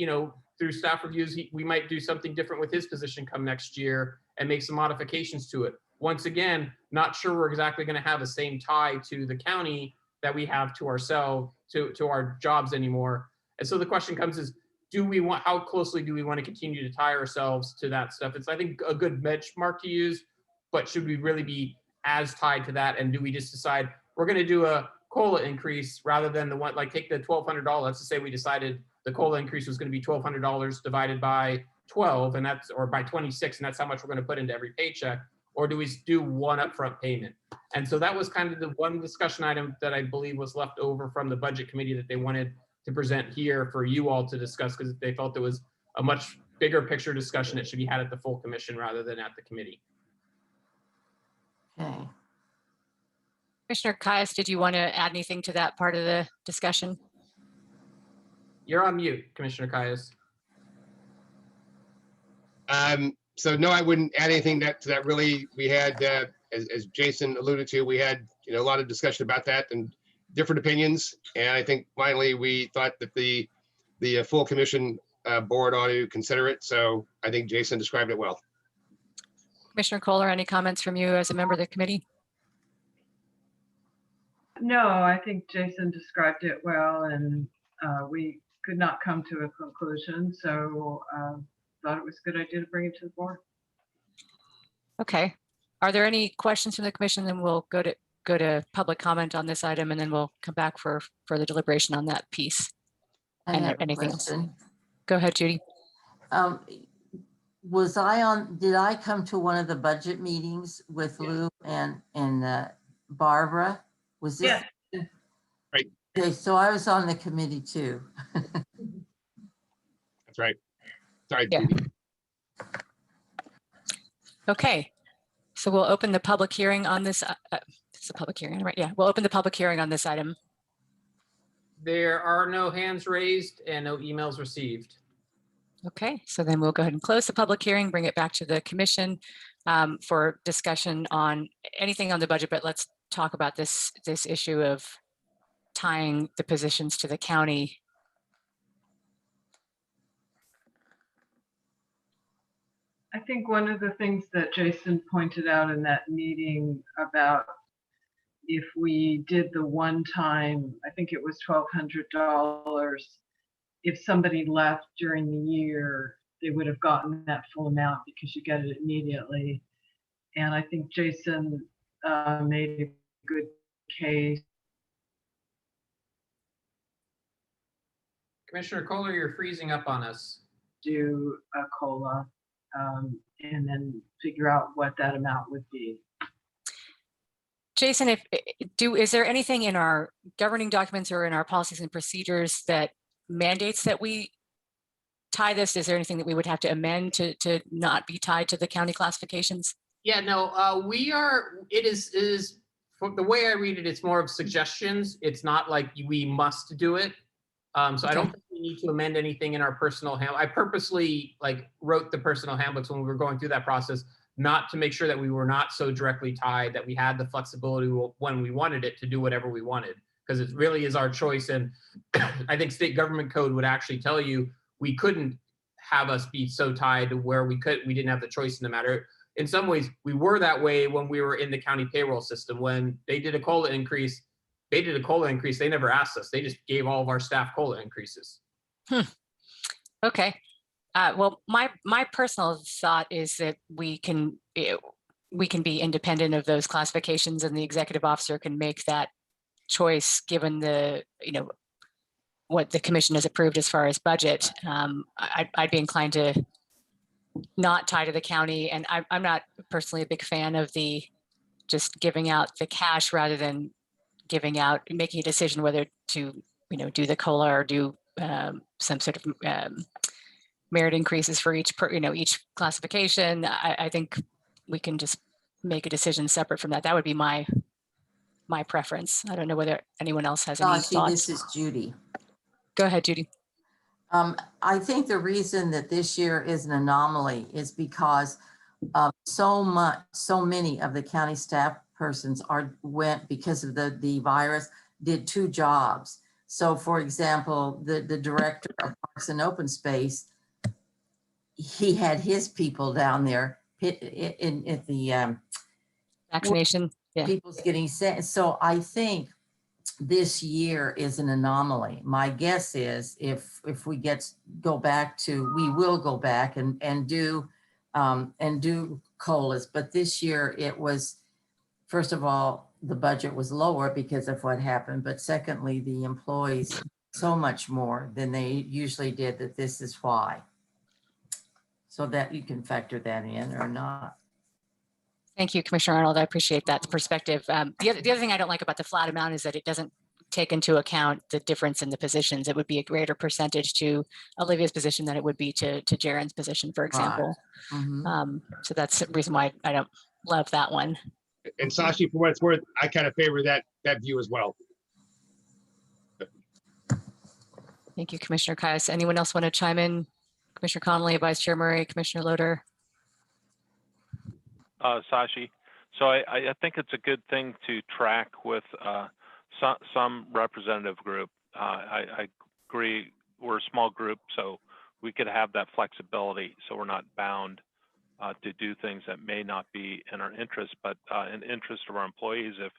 through staff reviews, we might do something different with his position come next year and make some modifications to it. Once again, not sure we're exactly going to have the same tie to the county that we have to ourselves, to our jobs anymore. And so the question comes is, how closely do we want to continue to tie ourselves to that stuff? It's, I think, a good benchmark to use, but should we really be as tied to that? And do we just decide we're going to do a COLA increase rather than the one, like take the $1,200, let's just say we decided the COLA increase was going to be $1,200 divided by 12, and that's, or by 26, and that's how much we're going to put into every paycheck. Or do we do one upfront payment? And so that was kind of the one discussion item that I believe was left over from the budget committee that they wanted to present here for you all to discuss, because they felt there was a much bigger picture discussion that should be had at the full commission rather than at the committee. Okay. Commissioner Caius, did you want to add anything to that part of the discussion? You're on mute, Commissioner Caius. So no, I wouldn't add anything that really we had, as Jason alluded to, we had a lot of discussion about that and different opinions. And I think finally we thought that the full commission board ought to consider it. So I think Jason described it well. Commissioner Kohler, any comments from you as a member of the committee? No, I think Jason described it well, and we could not come to a conclusion. So thought it was a good idea to bring it to the board. Okay. Are there any questions from the commission? Then we'll go to public comment on this item, and then we'll come back for further deliberation on that piece. I And have a anything else? question. Go ahead, Judy. Did I come to one of the budget meetings with Lou and Barbara? Was this? Yeah. Right. Okay, so I was on the committee too. That's right. Sorry. Yeah. Okay. So we'll open the public hearing on this. It's a public hearing, right? Yeah, we'll open the public hearing on this item. There are no hands raised and no emails received. Okay, so then we'll go ahead and close the public hearing, bring it back to the commission for discussion on anything on the budget, but let's talk about this issue of tying the positions to the county. I think one of the things that Jason pointed out in that meeting about if we did the one time, I think it was $1,200, if somebody left during the year, they would have gotten that full amount because you get it immediately. And I think Jason made a good case. Commissioner Kohler, you're freezing up on us. Do a COLA and then figure out what that amount would be. Jason, is there anything in our governing documents or in our policies and procedures that mandates that we tie this? Is there anything that we would have to amend to not be tied to the county classifications? Yeah, no, it is, from the way I read it, it's more of suggestions. It's not like we must do it. So I don't think we need to amend anything in our personal handbook. I purposely wrote the personal handbooks when we were going through that process, not to make sure that we were not so directly tied, that we had the flexibility when we wanted it to do whatever we wanted, because it really is our choice. And I think state government code would actually tell you we couldn't have us be so tied to where we didn't have the choice in the matter. In some ways, we were that way when we were in the county payroll system. When they did a COLA increase, they never asked us. They just gave all of our staff COLA increases. Okay. Well, my personal thought is that we can be independent of those classifications, and the executive officer can make that choice given the, what the commission has approved as far as budget. I'd be inclined to not tie to the county, and I'm not personally a big fan of the just giving out the cash rather than making a decision whether to do the COLA or do some sort of merit increases for each classification. I think we can just make a decision separate from that. That would be my preference. I don't know whether anyone else has any thoughts. This is Judy. Go ahead, Judy. I think the reason that this year is an anomaly is because so many of the county staff persons went because of the virus, did 2 jobs. So for example, the director of Parks and Open Space, he had his people down there at the vaccination. Yeah. People's getting sent. So I think this year is an anomaly. My guess is if we go back we will go back and do COLAs. But this year it was, first of all, the budget was lower because of what happened. But secondly, the employees so much more than they usually did, that this is why. So that you can factor that in or not. Thank you, Commissioner Arnold. I appreciate that perspective. The other thing I don't like about the flat amount is that it doesn't take into account the difference in the positions. It would be a greater percentage to Olivia's position than it would be to Jaren's position, for example. Right. Mm-hmm. So that's the reason why I don't love that one. And Sashi, for what it's worth, I kind of favor that view as well. Thank you, Commissioner Caius. Anyone else want to chime in? Commissioner Connolly, Vice Chair Murray, Commissioner Loader. Sashi, so I think it's a good thing to track with some representative group. I agree, we're a small group, so we could have that flexibility, so we're not bound to do things that may not be in our interest, but in interest of our employees. If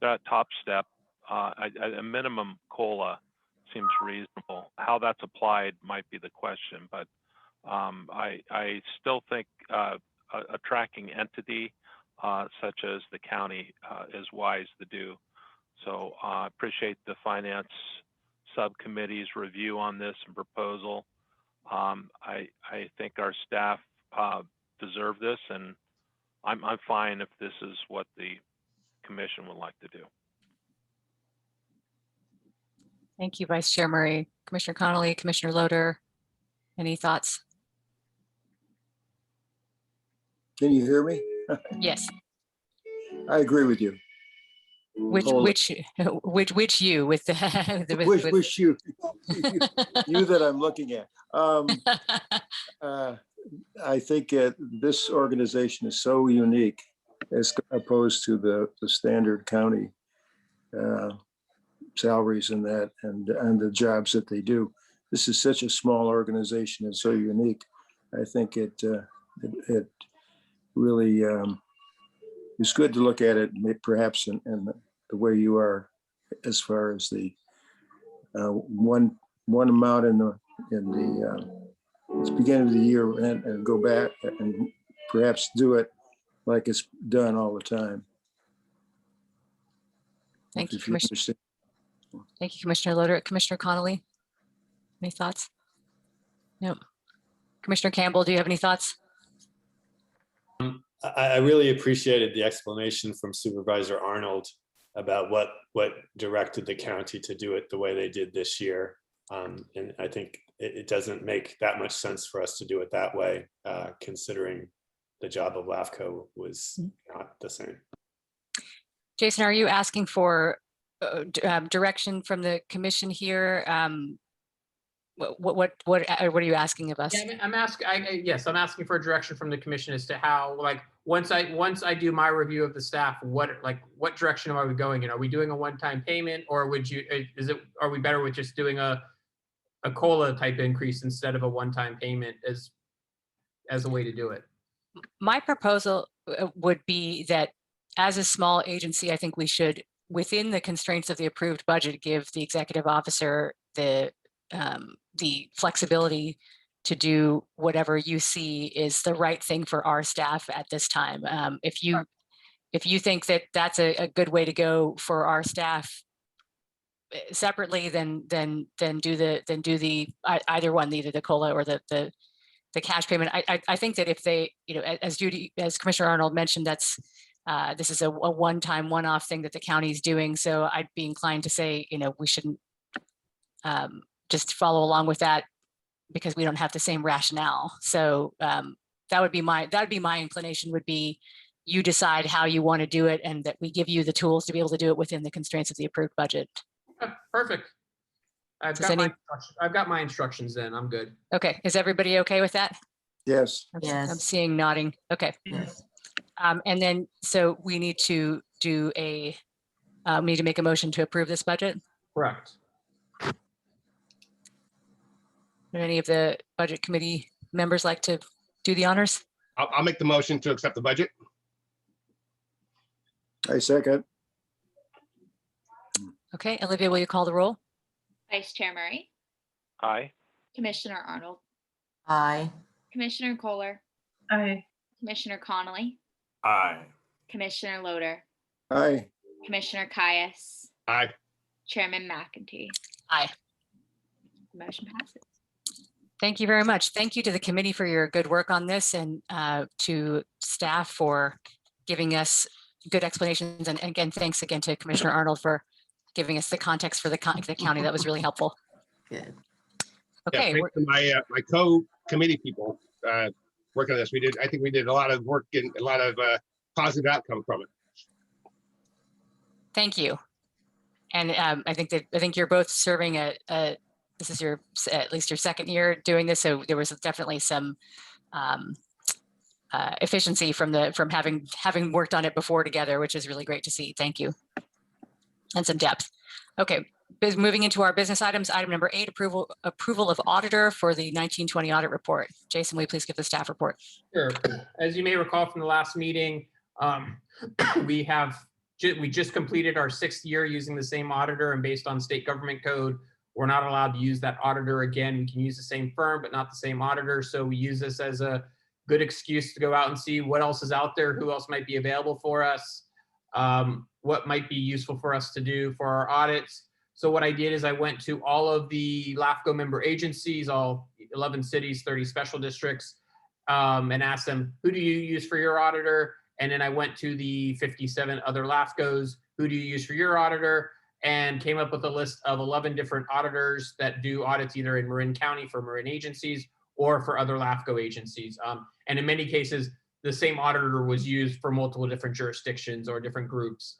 that top step, a minimum COLA seems reasonable. How that's applied might be the question, but I still think a tracking entity such as the county is wise to do. So I appreciate the finance subcommittee's review on this and proposal. I think our staff deserve this, and I'm fine if this is what the commission would like to do. Thank you, Vice Chair Murray. Commissioner Connolly, Commissioner Loader, any thoughts? Can you hear me? Yes. I agree with you. Which you with the which you that I'm looking at. I think this organization is so unique as opposed to the standard county salaries and that and the jobs that they do. This is such a small organization and so unique. I think it really is good to look at it perhaps in where you are as far as the one amount in the beginning of the year and go back and perhaps do it like it's done all the time. Thank you, If Commissioner. understand. Thank you, Commissioner Loder. Commissioner Connolly, any thoughts? No. Commissioner Campbell, do you have any thoughts? I really appreciated the explanation from Supervisor Arnold about what directed the county to do it the way they did this year. And I think it doesn't make that much sense for us to do it that way, considering the job of LAFCO was not the same. Jason, are you asking for direction from the commission here? What are you asking of us? Yeah, I'm asking. Yes, I'm asking for a direction from the commission as to how, like, once I do my review of the staff, what direction are we going in? Are we doing a one-time payment, or are we better with just doing a COLA type increase instead of a one-time payment as a way to do it? My proposal would be that as a small agency, I think we should, within the constraints of the approved budget, give the executive officer the flexibility to do whatever you see is the right thing for our staff at this time. If you think that that's a good way to go for our staff separately, then do the either one, either the COLA or the cash payment. I think that if they, as Commissioner Arnold mentioned, that's this is a one-time, one-off thing that the county is doing. So I'd be inclined to say, we shouldn't just follow along with that because we don't have the same rationale. So that would be my inclination would be you decide how you want to do it and that we give you the tools to be able to do it within the constraints of the approved budget. Perfect. I've got my instructions then. I'm good. Okay. Is everybody okay with that? Yes. I'm seeing nodding. Okay. Yes. And then, so we need to do we need to make a motion to approve this budget. Correct. Would any of the budget committee members like to do the honors? I'll make the motion to accept the budget. I second. Okay, Olivia, will you call the roll? Vice Chair Murray, Aye. Commissioner Arnold, Aye. Commissioner Kohler, Aye. Commissioner Connolly, Aye. Commissioner Loder, Aye. Commissioner Caius, Aye. Chairman McEntee. Aye. The motion passes. Thank you very much. Thank you to the committee for your good work on this and to staff for giving us good explanations. And again, thanks again to Commissioner Arnold for giving us the context for the county. That was really helpful. Good. Okay. Yeah, thanks to my co-committee people working on this. I think we did a lot of work and a lot of positive outcome from it. Thank you. And I think you're both serving this is at least your second year doing this. So there was definitely some efficiency from having worked on it before together, which is really great to see. Thank you. And some depth. Okay, moving into our business items. Item number 8, approval of auditor for the 1920 audit report. Jason, will you please give the staff report? Sure. As you may recall from the last meeting, we just completed our 6th year using the same auditor, and based on state government code, we're not allowed to use that auditor again. We can use the same firm, but not the same auditor. So we use this as a good excuse to go out and see what else is out there, who else might be available for us, what might be useful for us to do for our audits. So what I did is I went to all of the LAFCO member agencies, all 11 cities, 30 special districts, and asked them, who do you use for your auditor? And then I went to the 57 other LAFCOs, who do you use for your auditor? And came up with a list of 11 different auditors that do audits either in Marin County for Marin agencies or for other LAFCO agencies. And in many cases, the same auditor was used for multiple different jurisdictions or different groups.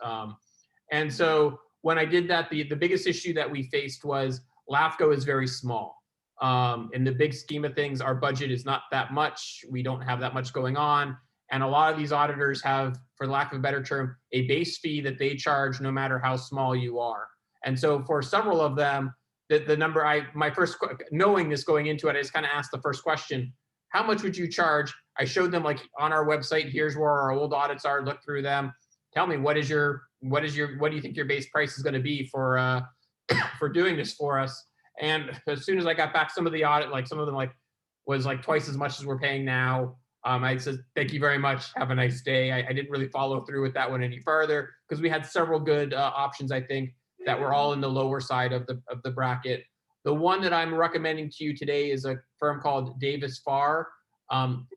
And so when I did that, the biggest issue that we faced was LAFCO is very small. In the big scheme of things, our budget is not that much. We don't have that much going on. And a lot of these auditors have, for lack of a better term, a base fee that they charge no matter how small you are. And so for several of them, the number knowing this going into it, I just kind of asked the first question, how much would you charge? I showed them, like, on our website, here's where our old audits are, look through them. Tell me, what is your what do you think your base price is going to be for for doing this for us? And as soon as I got back, some of the audit, like some of them was like twice as much as we're paying now. I said, thank you very much. Have a nice day. I didn't really follow through with that one any further because we had several good options, I think, that were all in the lower side of the bracket. The one that I'm recommending to you today is a firm called Davis Farr.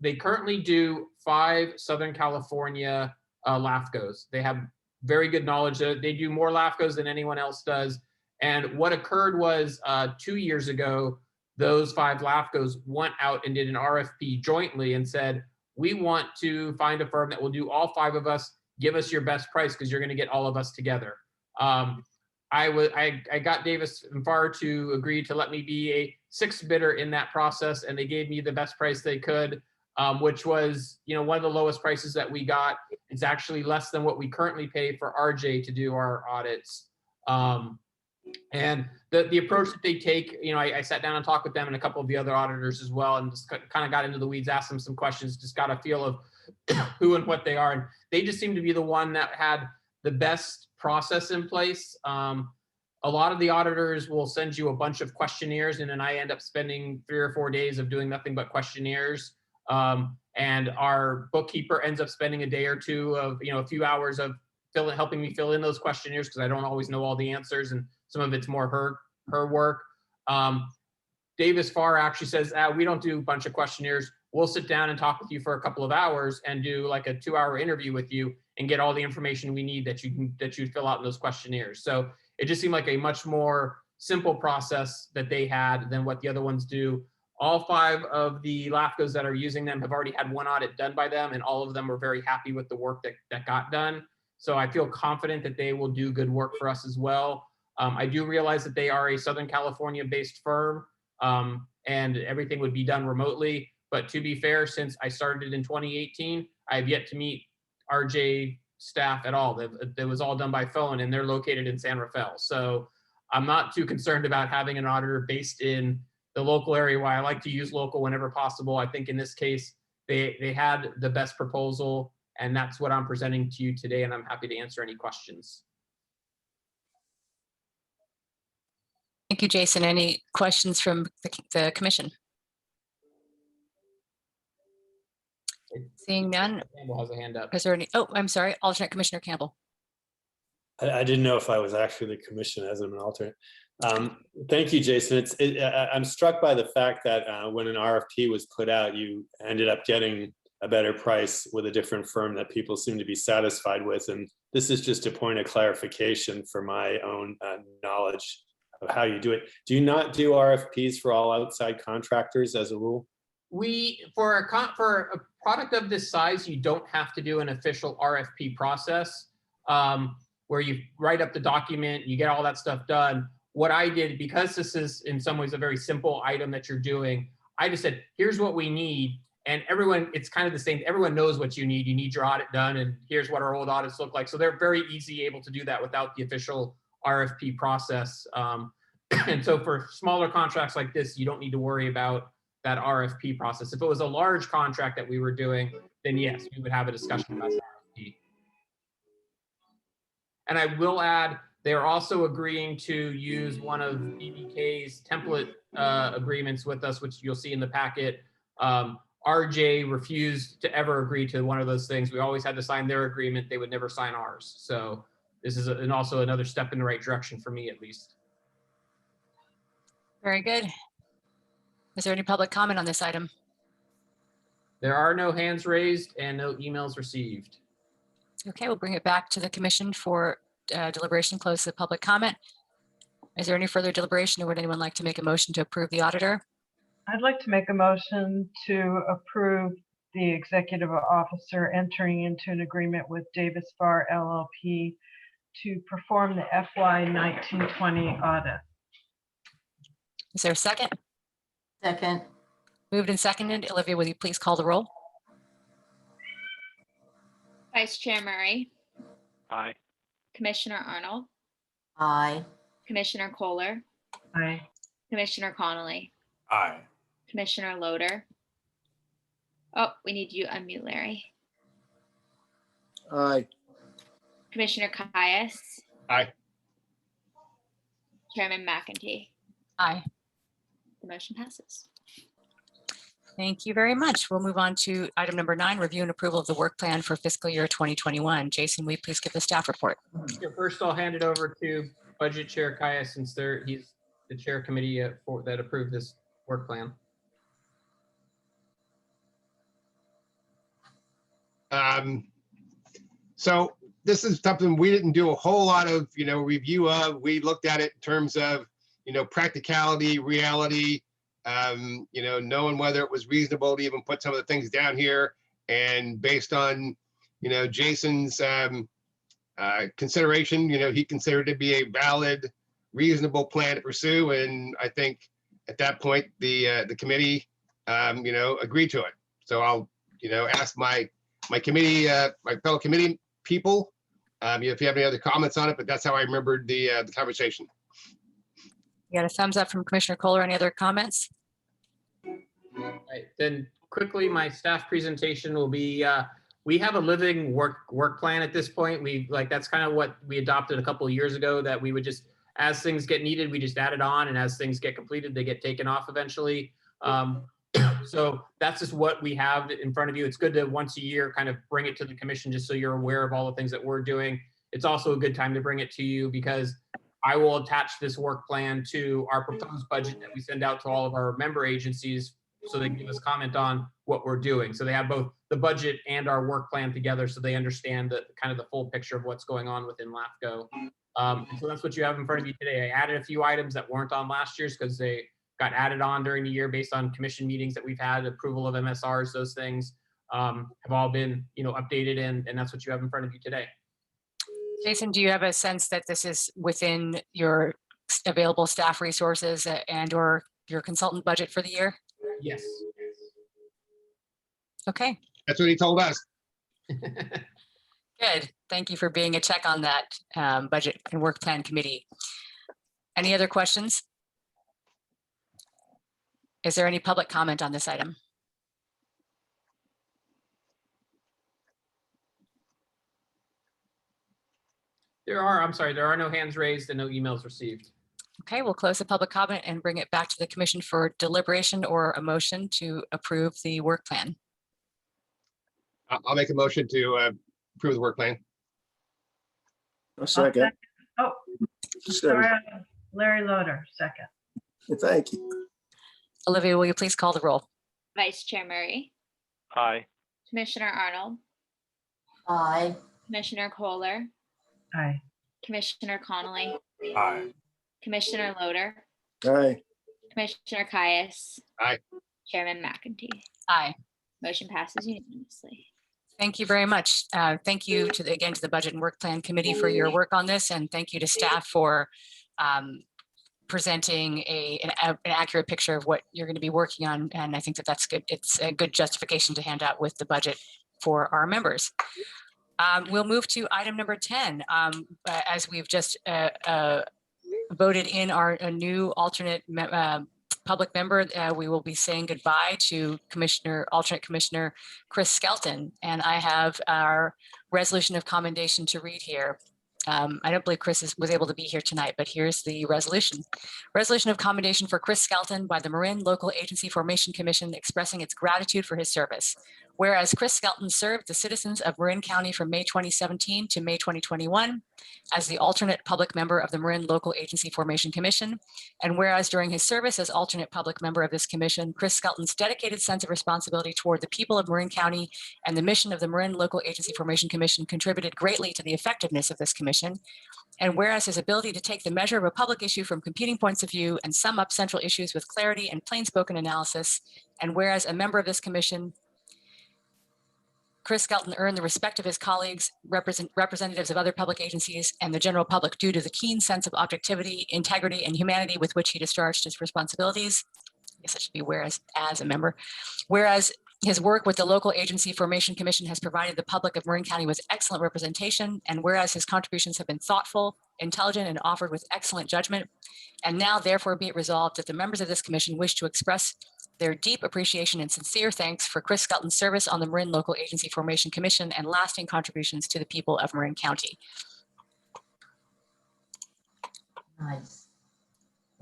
They currently do 5 Southern California LAFCOs. They have very good knowledge. They do more LAFCOs than anyone else does. And what occurred was 2 years ago, those 5 LAFCOs went out and did an RFP jointly and said, we want to find a firm that will do all 5 of us, give us your best price because you're going to get all of us together. I got Davis and Farr to agree to let me be a 6th bidder in that process, and they gave me the best price they could, which was, one of the lowest prices that we got. It's actually less than what we currently pay for RJ to do our audits. And the approach that they take, I sat down and talked with them and a couple of the other auditors as well, and just kind of got into the weeds, asked them some questions, just got a feel of who and what they are. And they just seem to be the one that had the best process in place. A lot of the auditors will send you a bunch of questionnaires, and then I end up spending 3 or 4 days of doing nothing but questionnaires. And our bookkeeper ends up spending a day or two of, a few hours of helping me fill in those questionnaires because I don't always know all the answers, and some of it's more her work. Davis Farr actually says, we don't do a bunch of questionnaires. We'll sit down and talk with you for a couple of hours and do like a 2-hour interview with you and get all the information we need that you fill out in those questionnaires. So it just seemed like a much more simple process that they had than what the other ones do. All 5 of the LAFCOs that are using them have already had one audit done by them, and all of them were very happy with the work that got done. So I feel confident that they will do good work for us as well. I do realize that they are a Southern California-based firm, and everything would be done remotely. But to be fair, since I started in 2018, I have yet to meet RJ staff at all. It was all done by phone, and they're located in San Rafael. So I'm not too concerned about having an auditor based in the local area. Why I like to use local whenever possible. I think in this case, they had the best proposal, and that's what I'm presenting to you today, and I'm happy to answer any questions. Thank you, Jason. Any questions from the commission? Seeing none. Campbell has a hand up. Is there any? Oh, I'm sorry, Alternate Commissioner Campbell. I didn't know if I was actually the commission as an alternate. Thank you, Jason. I'm struck by the fact that when an RFP was put out, you ended up getting a better price with a different firm that people seem to be satisfied with. And this is just a point of clarification for my own knowledge of how you do it. Do you not do RFPs for all outside contractors as a rule? For a product of this size, you don't have to do an official RFP process where you write up the document, you get all that stuff done. What I did, because this is in some ways a very simple item that you're doing, I just said, here's what we need. And everyone, it's kind of the same. Everyone knows what you need. You need your audit done, and here's what our old audits look like. So they're very easy able to do that without the official RFP process. And so for smaller contracts like this, you don't need to worry about that RFP process. If it was a large contract that we were doing, then yes, we would have a discussion about the RFP. And I will add, they're also agreeing to use one of BBK's template agreements with us, which you'll see in the packet. RJ refused to ever agree to one of those things. We always had to sign their agreement. They would never sign ours. So this is and also another step in the right direction for me, at least. Very good. Is there any public comment on this item? There are no hands raised and no emails received. Okay, we'll bring it back to the commission for deliberation, close the public comment. Is there any further deliberation, or would anyone like to make a motion to approve the auditor? I'd like to make a motion to approve the executive officer entering into an agreement with Davis Farr LLP to perform the FY 1920 audit. Is there a second? Second. Moved and seconded. Olivia, will you please call the roll? Vice Chair Murray, Aye. Commissioner Arnold, Aye. Commissioner Kohler, Aye. Commissioner Connolly, Aye. Commissioner Loader. Oh, we need you to unmute, Larry. Aye. Commissioner Caius, Aye. Chairman McEntee. Aye. The motion passes. Thank you very much. We'll move on to item number 9, review and approval of the work plan for fiscal year 2021. Jason, will you please give the staff report? Yeah, first, I'll hand it over to Budget Chair Kaya, since he's the chair committee that approved this work plan. So this is something we didn't do a whole lot of, review of. We looked at it in terms of, practicality, reality, knowing whether it was reasonable to even put some of the things down here. And based on, Jason's consideration, he considered it to be a valid, reasonable plan to pursue. And I think at that point, the committee, agreed to it. So I'll, ask my committee, my fellow committee people, if you have any other comments on it, but that's how I remembered the conversation. You got a thumbs up from Commissioner Kohler. Any other comments? Right, then quickly, my staff presentation will be, we have a living work plan at this point. That's kind of what we adopted a couple of years ago, that we would just, as things get needed, we just add it on, and as things get completed, they get taken off eventually. So that's just what we have in front of you. It's good to once a year kind of bring it to the commission, just so you're aware of all the things that we're doing. It's also a good time to bring it to you, because I will attach this work plan to our proposed budget that we send out to all of our member agencies, so they can give us comment on what we're doing. So they have both the budget and our work plan together, so they understand the kind of the full picture of what's going on within LAFCO. So that's what you have in front of you today. I added a few items that weren't on last year's because they got added on during the year based on commission meetings that we've had, approval of MSRs, those things have all been, updated, and that's what you have in front of you today. Jason, do you have a sense that this is within your available staff resources and or your consultant budget for the year? Yes. Okay. That's what he told us. Good. Thank you for being a check on that budget and work plan committee. Any other questions? Is there any public comment on this item? There are no hands raised and no emails received. Okay, we'll close the public comment and bring it back to the commission for deliberation or a motion to approve the work plan. I'll make a motion to approve the work plan. A second. Oh, sorry, Larry Loader, second. Thank you. Olivia, will you please call the roll? Vice Chair Murray, Aye. Commissioner Arnold, Aye. Commissioner Kohler, Aye. Commissioner Connolly, Aye. Commissioner Loader, Aye. Commissioner Caius. Aye. Chairman McEntee. Aye. Motion passes unanimously. Thank you very much. Thank you again to the Budget and Work Plan Committee for your work on this, and thank you to staff for presenting an accurate picture of what you're going to be working on. And I think that that's good. It's a good justification to hand out with the budget for our members. We'll move to item number 10. As we've just voted in a new alternate public member, we will be saying goodbye to alternate Commissioner Chris Skelton. And I have our resolution of commendation to read here. I don't believe Chris was able to be here tonight, but here's the resolution. Resolution of commendation for Chris Skelton by the Marin Local Agency Formation Commission, expressing its gratitude for his service. Whereas Chris Skelton served the citizens of Marin County from May 2017 to May 2021 as the alternate public member of the Marin Local Agency Formation Commission. And whereas during his service as alternate public member of this commission, Chris Skelton's dedicated sense of responsibility toward the people of Marin County and the mission of the Marin Local Agency Formation Commission contributed greatly to the effectiveness of this commission. And whereas his ability to take the measure of a public issue from competing points of view and sum up central issues with clarity and plain-spoken analysis, and whereas a member of this commission, Chris Skelton earned the respect of his colleagues, representatives of other public agencies, and the general public due to the keen sense of objectivity, integrity, and humanity with which he discharged his responsibilities. I guess it should be whereas as a member. Whereas his work with the Local Agency Formation Commission has provided the public of Marin County with excellent representation, and whereas his contributions have been thoughtful, intelligent, and offered with excellent judgment. And now therefore be it resolved that the members of this commission wish to express their deep appreciation and sincere thanks for Chris Skelton's service on the Marin Local Agency Formation Commission and lasting contributions to the people of Marin County. Nice.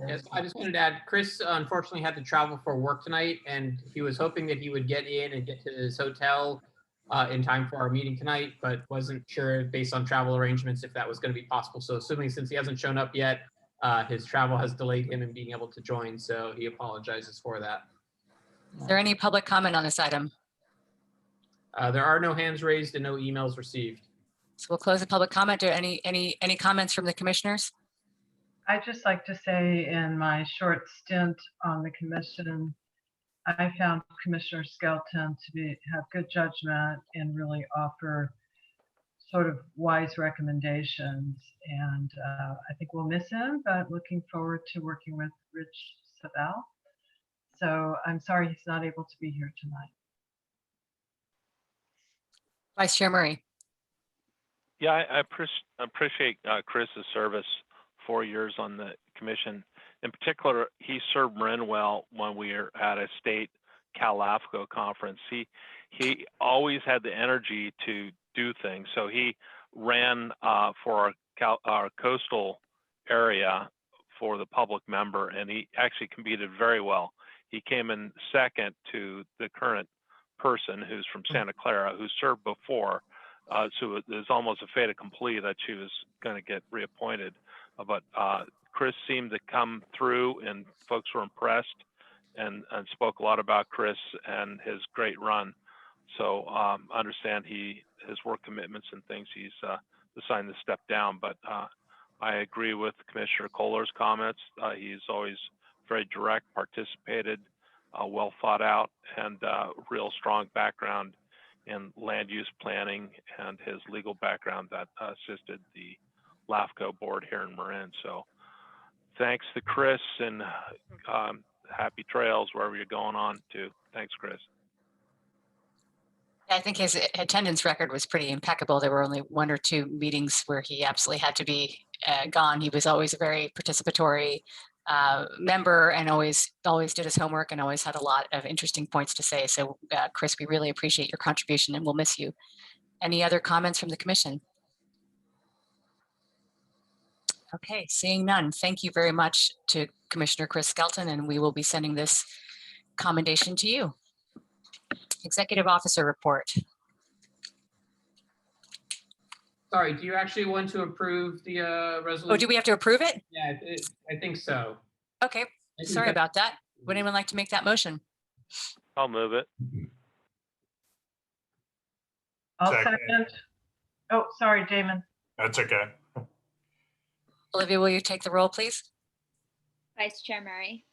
Yes, I just wanted to add, Chris unfortunately had to travel for work tonight, and he was hoping that he would get in and get to his hotel in time for our meeting tonight, but wasn't sure based on travel arrangements if that was going to be possible. So assuming since he hasn't shown up yet, his travel has delayed him in being able to join, so he apologizes for that. Is there any public comment on this item? There are no hands raised and no emails received. So we'll close the public comment. Are any comments from the commissioners? I'd just like to say in my short stint on the commission, I found Commissioner Skelton to have good judgment and really offer sort of wise recommendations. And I think we'll miss him, but looking forward to working with Rich Savell. So I'm sorry he's not able to be here tonight. Vice Chair Murray. Yeah, I appreciate Chris's service, 4 years on the commission. In particular, he served Marin well when we were at a state Cal LAFCO conference. He always had the energy to do things. So he ran for our coastal area for the public member, and he actually competed very well. He came in second to the current person who's from Santa Clara, who served before. So it was almost a fait accompli that she was going to get reappointed. But Chris seemed to come through, and folks were impressed and spoke a lot about Chris and his great run. So understand his work commitments and things, he's decided to step down. But I agree with Commissioner Kohler's comments. He's always very direct, participated, well thought out, and real strong background in land use planning, and his legal background that assisted the LAFCO board here in Marin. So thanks to Chris, and happy trails wherever you're going on to. Thanks, Chris. I think his attendance record was pretty impeccable. There were only 1 or 2 meetings where he absolutely had to be gone. He was always a very participatory member, and always did his homework, and always had a lot of interesting points to say. So Chris, we really appreciate your contribution, and we'll miss you. Any other comments from the commission? Okay, seeing none. Thank you very much to Commissioner Chris Skelton, and we will be sending this commendation to you. Executive Officer report. Sorry, do you actually want to approve the resolution? Oh, do we have to approve it? Yeah, I think so. Okay, sorry about that. Would anyone like to make that motion? I'll move it. I'll second. Oh, sorry, Jamin. That's okay. Olivia, will you take the roll, please? Vice Chair Murray,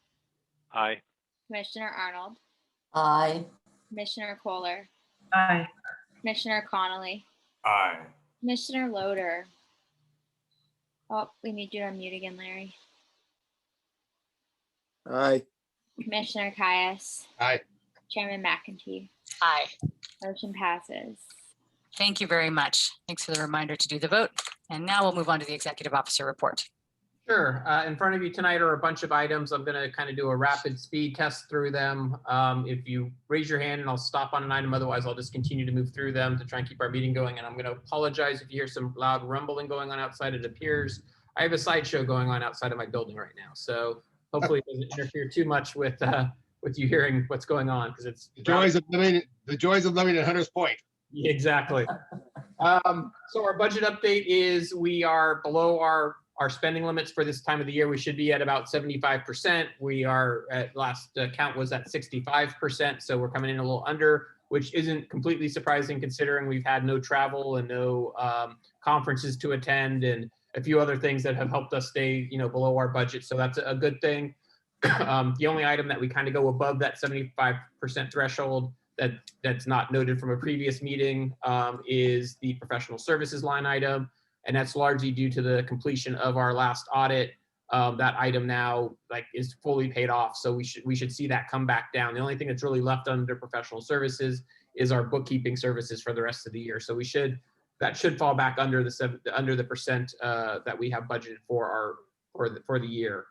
Aye. Commissioner Arnold, Aye. Commissioner Kohler, Aye. Commissioner Connolly, Aye. Commissioner Loader. Oh, we need you to unmute again, Larry. Aye. Commissioner Caius, Aye. Chairman McEntee. Aye. Motion passes. Thank you very much. Thanks for the reminder to do the vote. And now we'll move on to the Executive Officer report. Sure. In front of you tonight are a bunch of items. I'm going to kind of do a rapid speed test through them. If you raise your hand and I'll stop on an item, otherwise I'll just continue to move through them to try and keep our meeting going. And I'm going to apologize if you hear some loud rumbling going on outside. It appears I have a sideshow going on outside of my building right now. So hopefully it doesn't interfere too much with you hearing what's going on, because it's the joys of living at Hunters Point. Yeah, exactly. So our budget update is we are below our spending limits for this time of the year. We should be at about 75%. We are at last count was at 65%. So we're coming in a little under, which isn't completely surprising considering we've had no travel and no conferences to attend, and a few other things that have helped us stay, below our budget. So that's a good thing. The only item that we kind of go above that 75% threshold that's not noted from a previous meeting is the professional services line item. And that's largely due to the completion of our last audit. That item now is fully paid off. So we should see that come back down. The only thing that's really left under professional services is our bookkeeping services for the rest of the year. So we should that should fall back under the percent that we have budgeted for the year.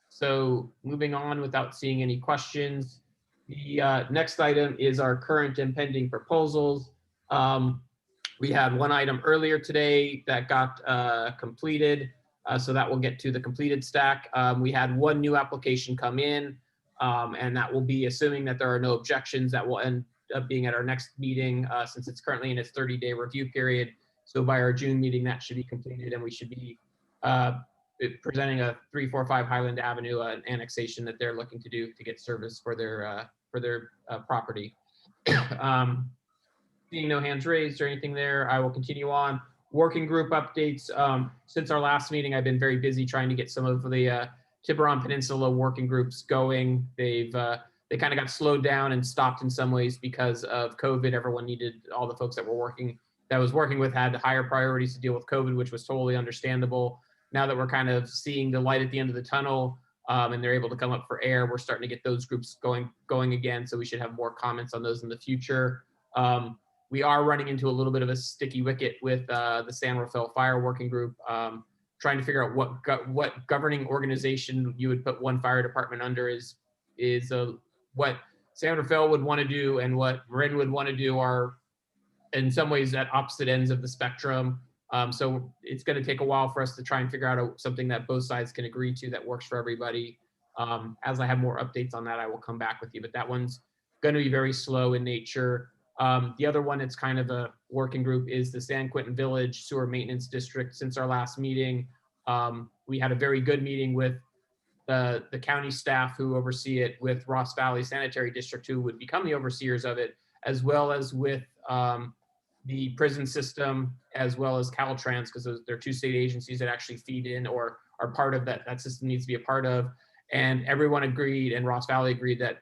So moving on without seeing any questions, the next item is our current and pending proposals. We had one item earlier today that got completed, so that will get to the completed stack. We had one new application come in, and that will be, assuming that there are no objections, that will end up being at our next meeting, since it's currently in its 30-day review period. So by our June meeting, that should be completed, and we should be presenting a 345 Highland Avenue, an annexation that they're looking to do to get service for their property. Seeing no hands raised or anything there, I will continue on. Working group updates. Since our last meeting, I've been very busy trying to get some of the Tiburon Peninsula working groups going. They kind of got slowed down and stopped in some ways because of COVID. Everyone needed, all the folks that was working with had higher priorities to deal with COVID, which was totally understandable. Now that we're kind of seeing the light at the end of the tunnel, and they're able to come up for air, we're starting to get those groups going again. So we should have more comments on those in the future. We are running into a little bit of a sticky wicket with the San Rafael Fire Working Group, trying to figure out what governing organization you would put one fire department under is what San Rafael would want to do and what Marin would want to do are in some ways at opposite ends of the spectrum. So it's going to take a while for us to try and figure out something that both sides can agree to that works for everybody. As I have more updates on that, I will come back with you, but that one's going to be very slow in nature. The other one that's kind of a working group is the San Quentin Village Sewer Maintenance District. Since our last meeting, we had a very good meeting with the county staff who oversee it, with Ross Valley Sanitary District, who would become the overseers of it, as well as with the prison system, as well as Caltrans, because they're two state agencies that actually feed in or are part of that system needs to be a part of. And everyone agreed, and Ross Valley agreed, that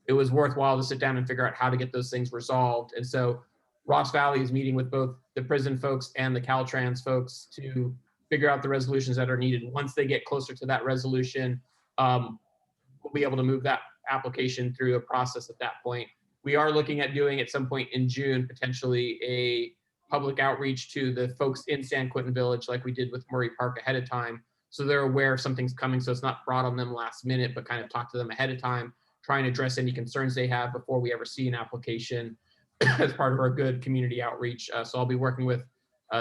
it was worthwhile to sit down and figure out how to get those things resolved. And so Ross Valley is meeting with both the prison folks and the Caltrans folks to figure out the resolutions that are needed. Once they get closer to that resolution, we'll be able to move that application through a process at that point. We are looking at doing at some point in June, potentially a public outreach to the folks in San Quentin Village, like we did with Murray Park ahead of time. So they're aware something's coming. So it's not brought on them last minute, but kind of talk to them ahead of time, try and address any concerns they have before we ever see an application as part of our good community outreach. So I'll be working with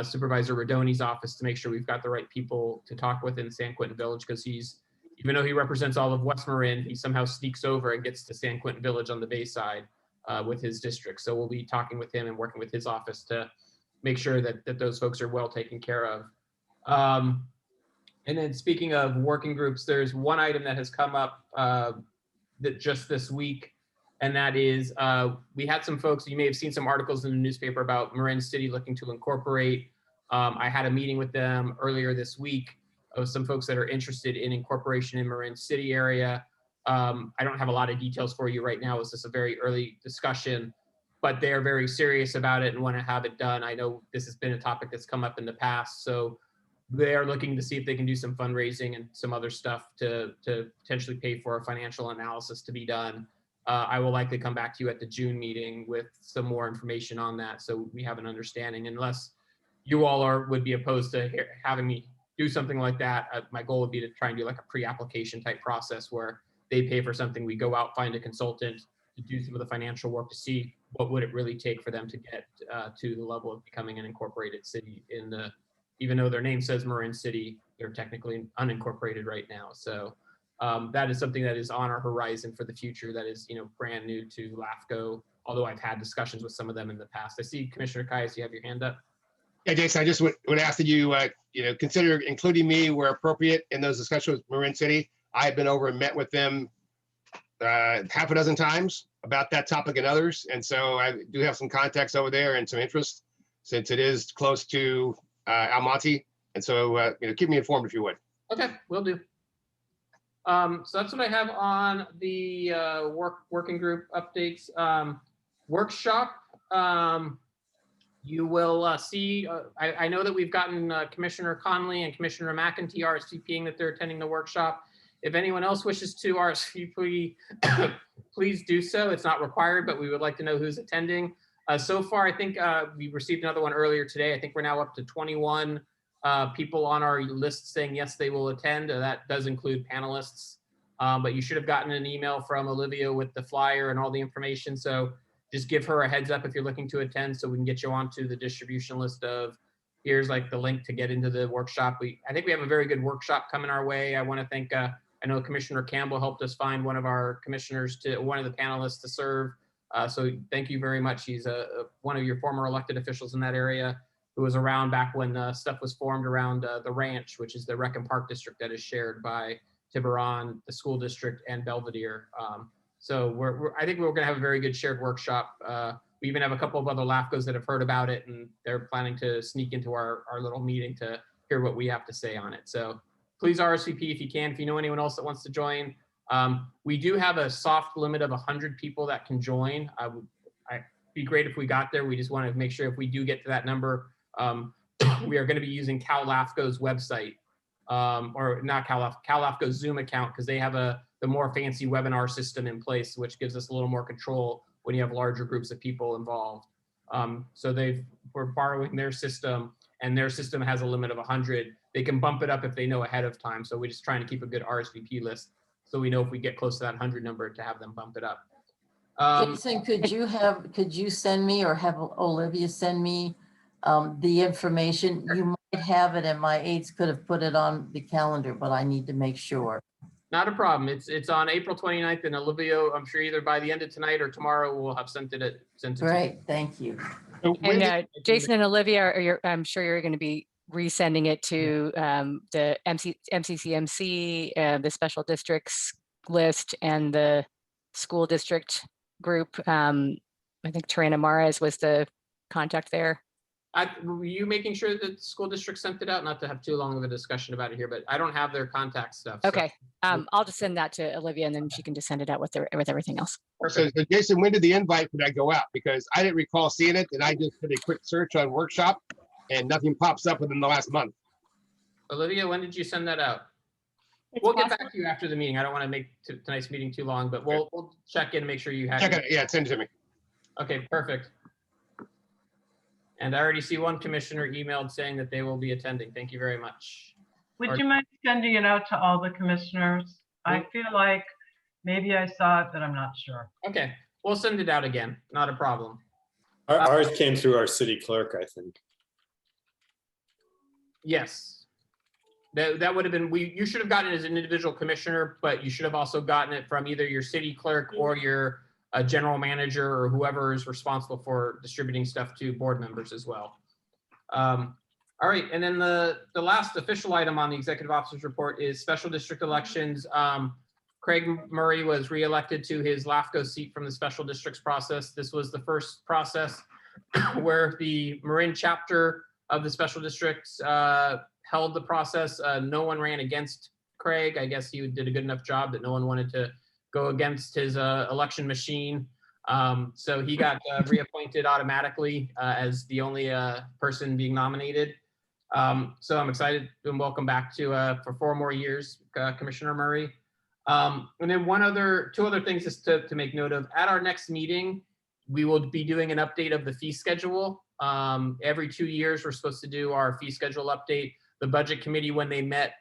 Supervisor Rodoni's office to make sure we've got the right people to talk with in San Quentin Village, because even though he represents all of West Marin, he somehow sneaks over and gets to San Quentin Village on the bay side with his district. So we'll be talking with him and working with his office to make sure that those folks are well taken care of. And then speaking of working groups, there's one item that has come up that just this week, and that is we had some folks, you may have seen some articles in the newspaper about Marin City looking to incorporate. I had a meeting with them earlier this week of some folks that are interested in incorporation in Marin City area. I don't have a lot of details for you right now. It's just a very early discussion, but they're very serious about it and want to have it done. I know this has been a topic that's come up in the past, so they are looking to see if they can do some fundraising and some other stuff to potentially pay for a financial analysis to be done. I will likely come back to you at the June meeting with some more information on that, so we have an understanding. Unless you all would be opposed to having me do something like that, my goal would be to try and do like a pre-application type process where they pay for something, we go out, find a consultant to do some of the financial work to see what would it really take for them to get to the level of becoming an incorporated city even though their name says Marin City, they're technically unincorporated right now. So that is something that is on our horizon for the future. That is, brand new to LAFCO, although I've had discussions with some of them in the past. I see Commissioner Kais, you have your hand up. Yeah, Jason, I just would ask that you, consider including me where appropriate in those discussions with Marin City. I've been over and met with them half a dozen times about that topic and others. And so I do have some contacts over there and some interest, since it is close to Almonte. And so, keep me informed if you would. Okay, will do. So that's what I have on the working group updates. Workshop, you will see, I know that we've gotten Commissioner Conley and Commissioner McEntee RSVPing that they're attending the workshop. If anyone else wishes to RSVP, please do so. It's not required, but we would like to know who's attending. So far, I think we received another one earlier today. I think we're now up to 21 people on our list saying yes, they will attend. That does include panelists. But you should have gotten an email from Olivia with the flyer and all the information. So just give her a heads up if you're looking to attend so we can get you onto the distribution list of here's like the link to get into the workshop. I think we have a very good workshop coming our way. I want to thank, I know Commissioner Campbell helped us find one of our commissioners one of the panelists to serve. So thank you very much. He's one of your former elected officials in that area who was around back when stuff was formed around the ranch, which is the Rec and Park district that is shared by Tiburon, the school district, and Belvedere. So I think we're going to have a very good shared workshop. We even have a couple of other LAFCOs that have heard about it, and they're planning to sneak into our little meeting to hear what we have to say on it. So please RSVP if you can. If you know anyone else that wants to join. We do have a soft limit of 100 people that can join. I'd be great if we got there. We just want to make sure if we do get to that number, we are going to be using Cal LAFCO's website. Or not Cal LAFCO's Zoom account, because they have the more fancy webinar system in place, which gives us a little more control when you have larger groups of people involved. So we're borrowing their system, and their system has a limit of 100. They can bump it up if they know ahead of time. So we're just trying to keep a good RSVP list, so we know if we get close to that 100 number to have them bump it up. Jason, could you send me or have Olivia send me the information? You might have it and my aides could have put it on the calendar, but I need to make sure. Not a problem. It's on April 29th, and Olivia, I'm sure either by the end of tonight or tomorrow we'll have sent it. Great, thank you. And Jason and Olivia, I'm sure you're going to be resending it to the MCCMC, the special districts list, and the school district group. I think Tarana Mares was the contact there. Were you making sure that the school district sent it out? Not to have too long of a discussion about it here, but I don't have their contact stuff. So. Okay, I'll just send that to Olivia, and then she can just send it out with everything else. So Jason, when did the invite for that go out? Because I didn't recall seeing it, and I just did a quick search on workshop, and nothing pops up within the last month. Olivia, when did you send that out? We'll get back to you after the meeting. I don't want to make tonight's meeting too long, but we'll check in and make sure you have Check it. Yeah, send it to me. Okay, perfect. And I already see one commissioner emailed saying that they will be attending. Thank you very much. Would you mind sending it out to all the commissioners? I feel like maybe I saw it, but I'm not sure. Okay, we'll send it out again. Not a problem. Ours came through our city clerk, I think. Yes. That would have been, you should have gotten it as an individual commissioner, but you should have also gotten it from either your city clerk or your general manager or whoever is responsible for distributing stuff to board members as well. All right, and then the last official item on the executive officer's report is special district elections. Craig Murray was reelected to his LAFCO seat from the special districts process. This was the first process where the Marin chapter of the special districts held the process. No one ran against Craig. I guess he did a good enough job that no one wanted to go against his election machine. So he got reappointed automatically as the only person being nominated. So I'm excited and welcome back to for 4 more years, Commissioner Murray. And then two other things just to make note of. At our next meeting, we will be doing an update of the fee schedule. Every 2 years, we're supposed to do our fee schedule update. The budget committee, when they met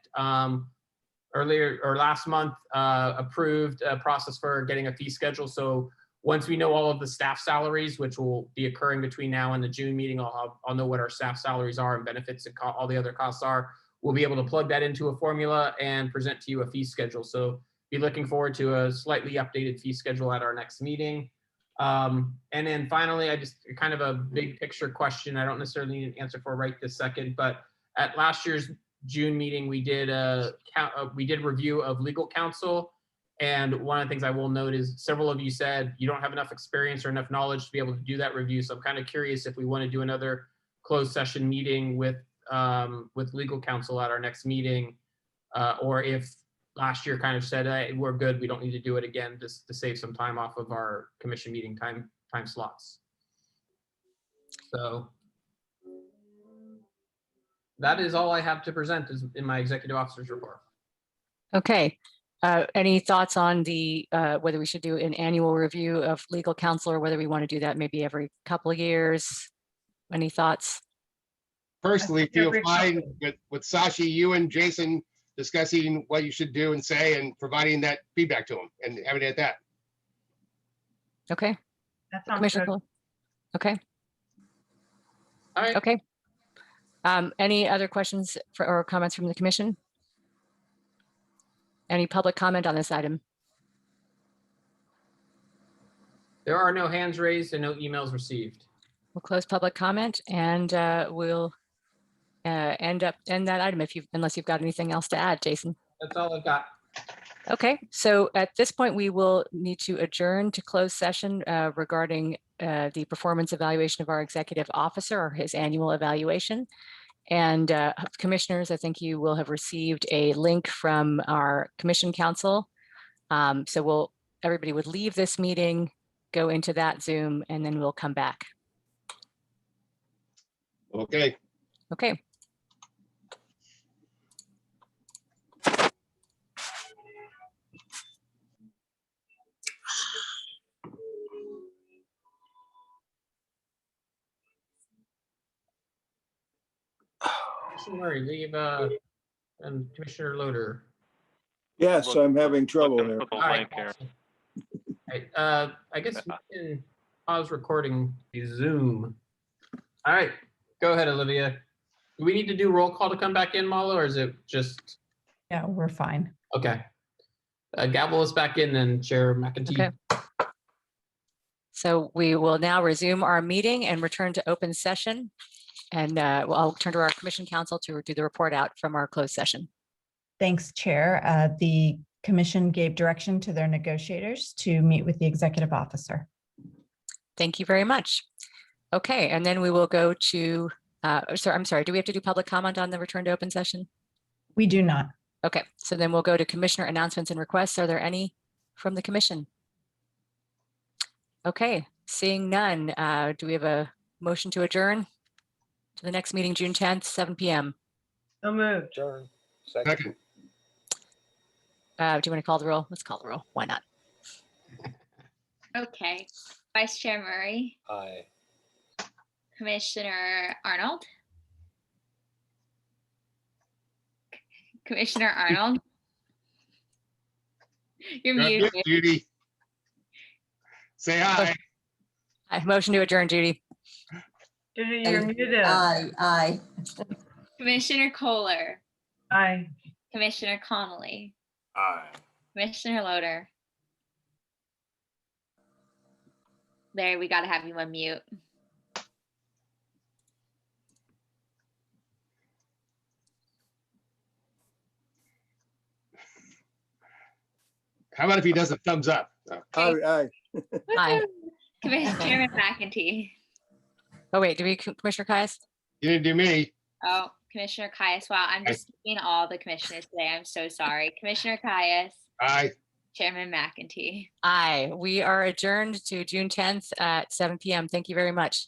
earlier or last month, approved a process for getting a fee schedule. So once we know all of the staff salaries, which will be occurring between now and the June meeting, I'll know what our staff salaries are and benefits and all the other costs are. We'll be able to plug that into a formula and present to you a fee schedule. So be looking forward to a slightly updated fee schedule at our next meeting. And then finally, I just kind of a big picture question. I don't necessarily need an answer for right this second, but at last year's June meeting, we did review of legal counsel. And one of the things I will note is several of you said you don't have enough experience or enough knowledge to be able to do that review. So I'm kind of curious if we want to do another closed session meeting with legal counsel at our next meeting, or if last year kind of said, hey, we're good, we don't need to do it again, just to save some time off of our commission meeting time slots. So that is all I have to present in my executive officer's report. Okay. Any thoughts on the whether we should do an annual review of legal counsel or whether we want to do that maybe every couple of years? Any thoughts? Personally, think feel every fine with Sashi, you and Jason discussing what you should do and say and providing that feedback to them and having it at that. Okay. That sounds Commissioner good. Cole? Okay. All right. Okay. Any other questions or comments from the commission? Any public comment on this item? There are no hands raised and no emails received. We'll close public comment and we'll end that item unless you've got anything else to add, Jason. That's all I've got. Okay, so at this point, we will need to adjourn to closed session regarding the performance evaluation of our executive officer or his annual evaluation. And commissioners, I think you will have received a link from our commission council. So everybody would leave this meeting, go into that Zoom, and then we'll come back. Okay. Okay. Commissioner Murray, leave and Commissioner Loader. Yes, I'm having trouble Looking here. for the All right, link here. awesome. All right, I guess we can pause recording the Zoom. All right, go ahead, Olivia. Do we need to do roll call to come back in, Mala, or is it just? Yeah, we're fine. Okay. Gavel us back in then, Chair McEntee. Okay. So we will now resume our meeting and return to open session. And I'll turn to our commission council to do the report out from our closed session. Thanks, Chair. The commission gave direction to their negotiators to meet with the executive officer. Thank you very much. Okay, and then we will go to, I'm sorry, do we have to do public comment on the return to open session? We do not. Okay, so then we'll go to commissioner announcements and requests. Are there any from the commission? Okay, seeing none, do we have a motion to adjourn to the next meeting, June 10th, 7 p.m.? So moved. Second. Do you want to call the roll? Let's call the roll. Why not? Okay. Vice Chair Murray, Aye. Commissioner Arnold. Commissioner Arnold. You're You're muted. up, Judy. Say hi. I motion to adjourn, Judy. Judy, you're muted. Aye. Commissioner Kohler, Aye. Commissioner Connolly, Aye. Commissioner Loader. There, we got to have you on mute. How about if he does a thumbs up? Aye. Aye. Commissioner McEntee. Oh, wait, do we, Commissioner Caius? You didn't do me. Oh, Commissioner Caius. Wow, I'm just skipping all the commissioners today. I'm so sorry. Commissioner Caius, Aye. Chairman McEntee. Aye. We are adjourned to June 10th at 7 p.m. Thank you very much.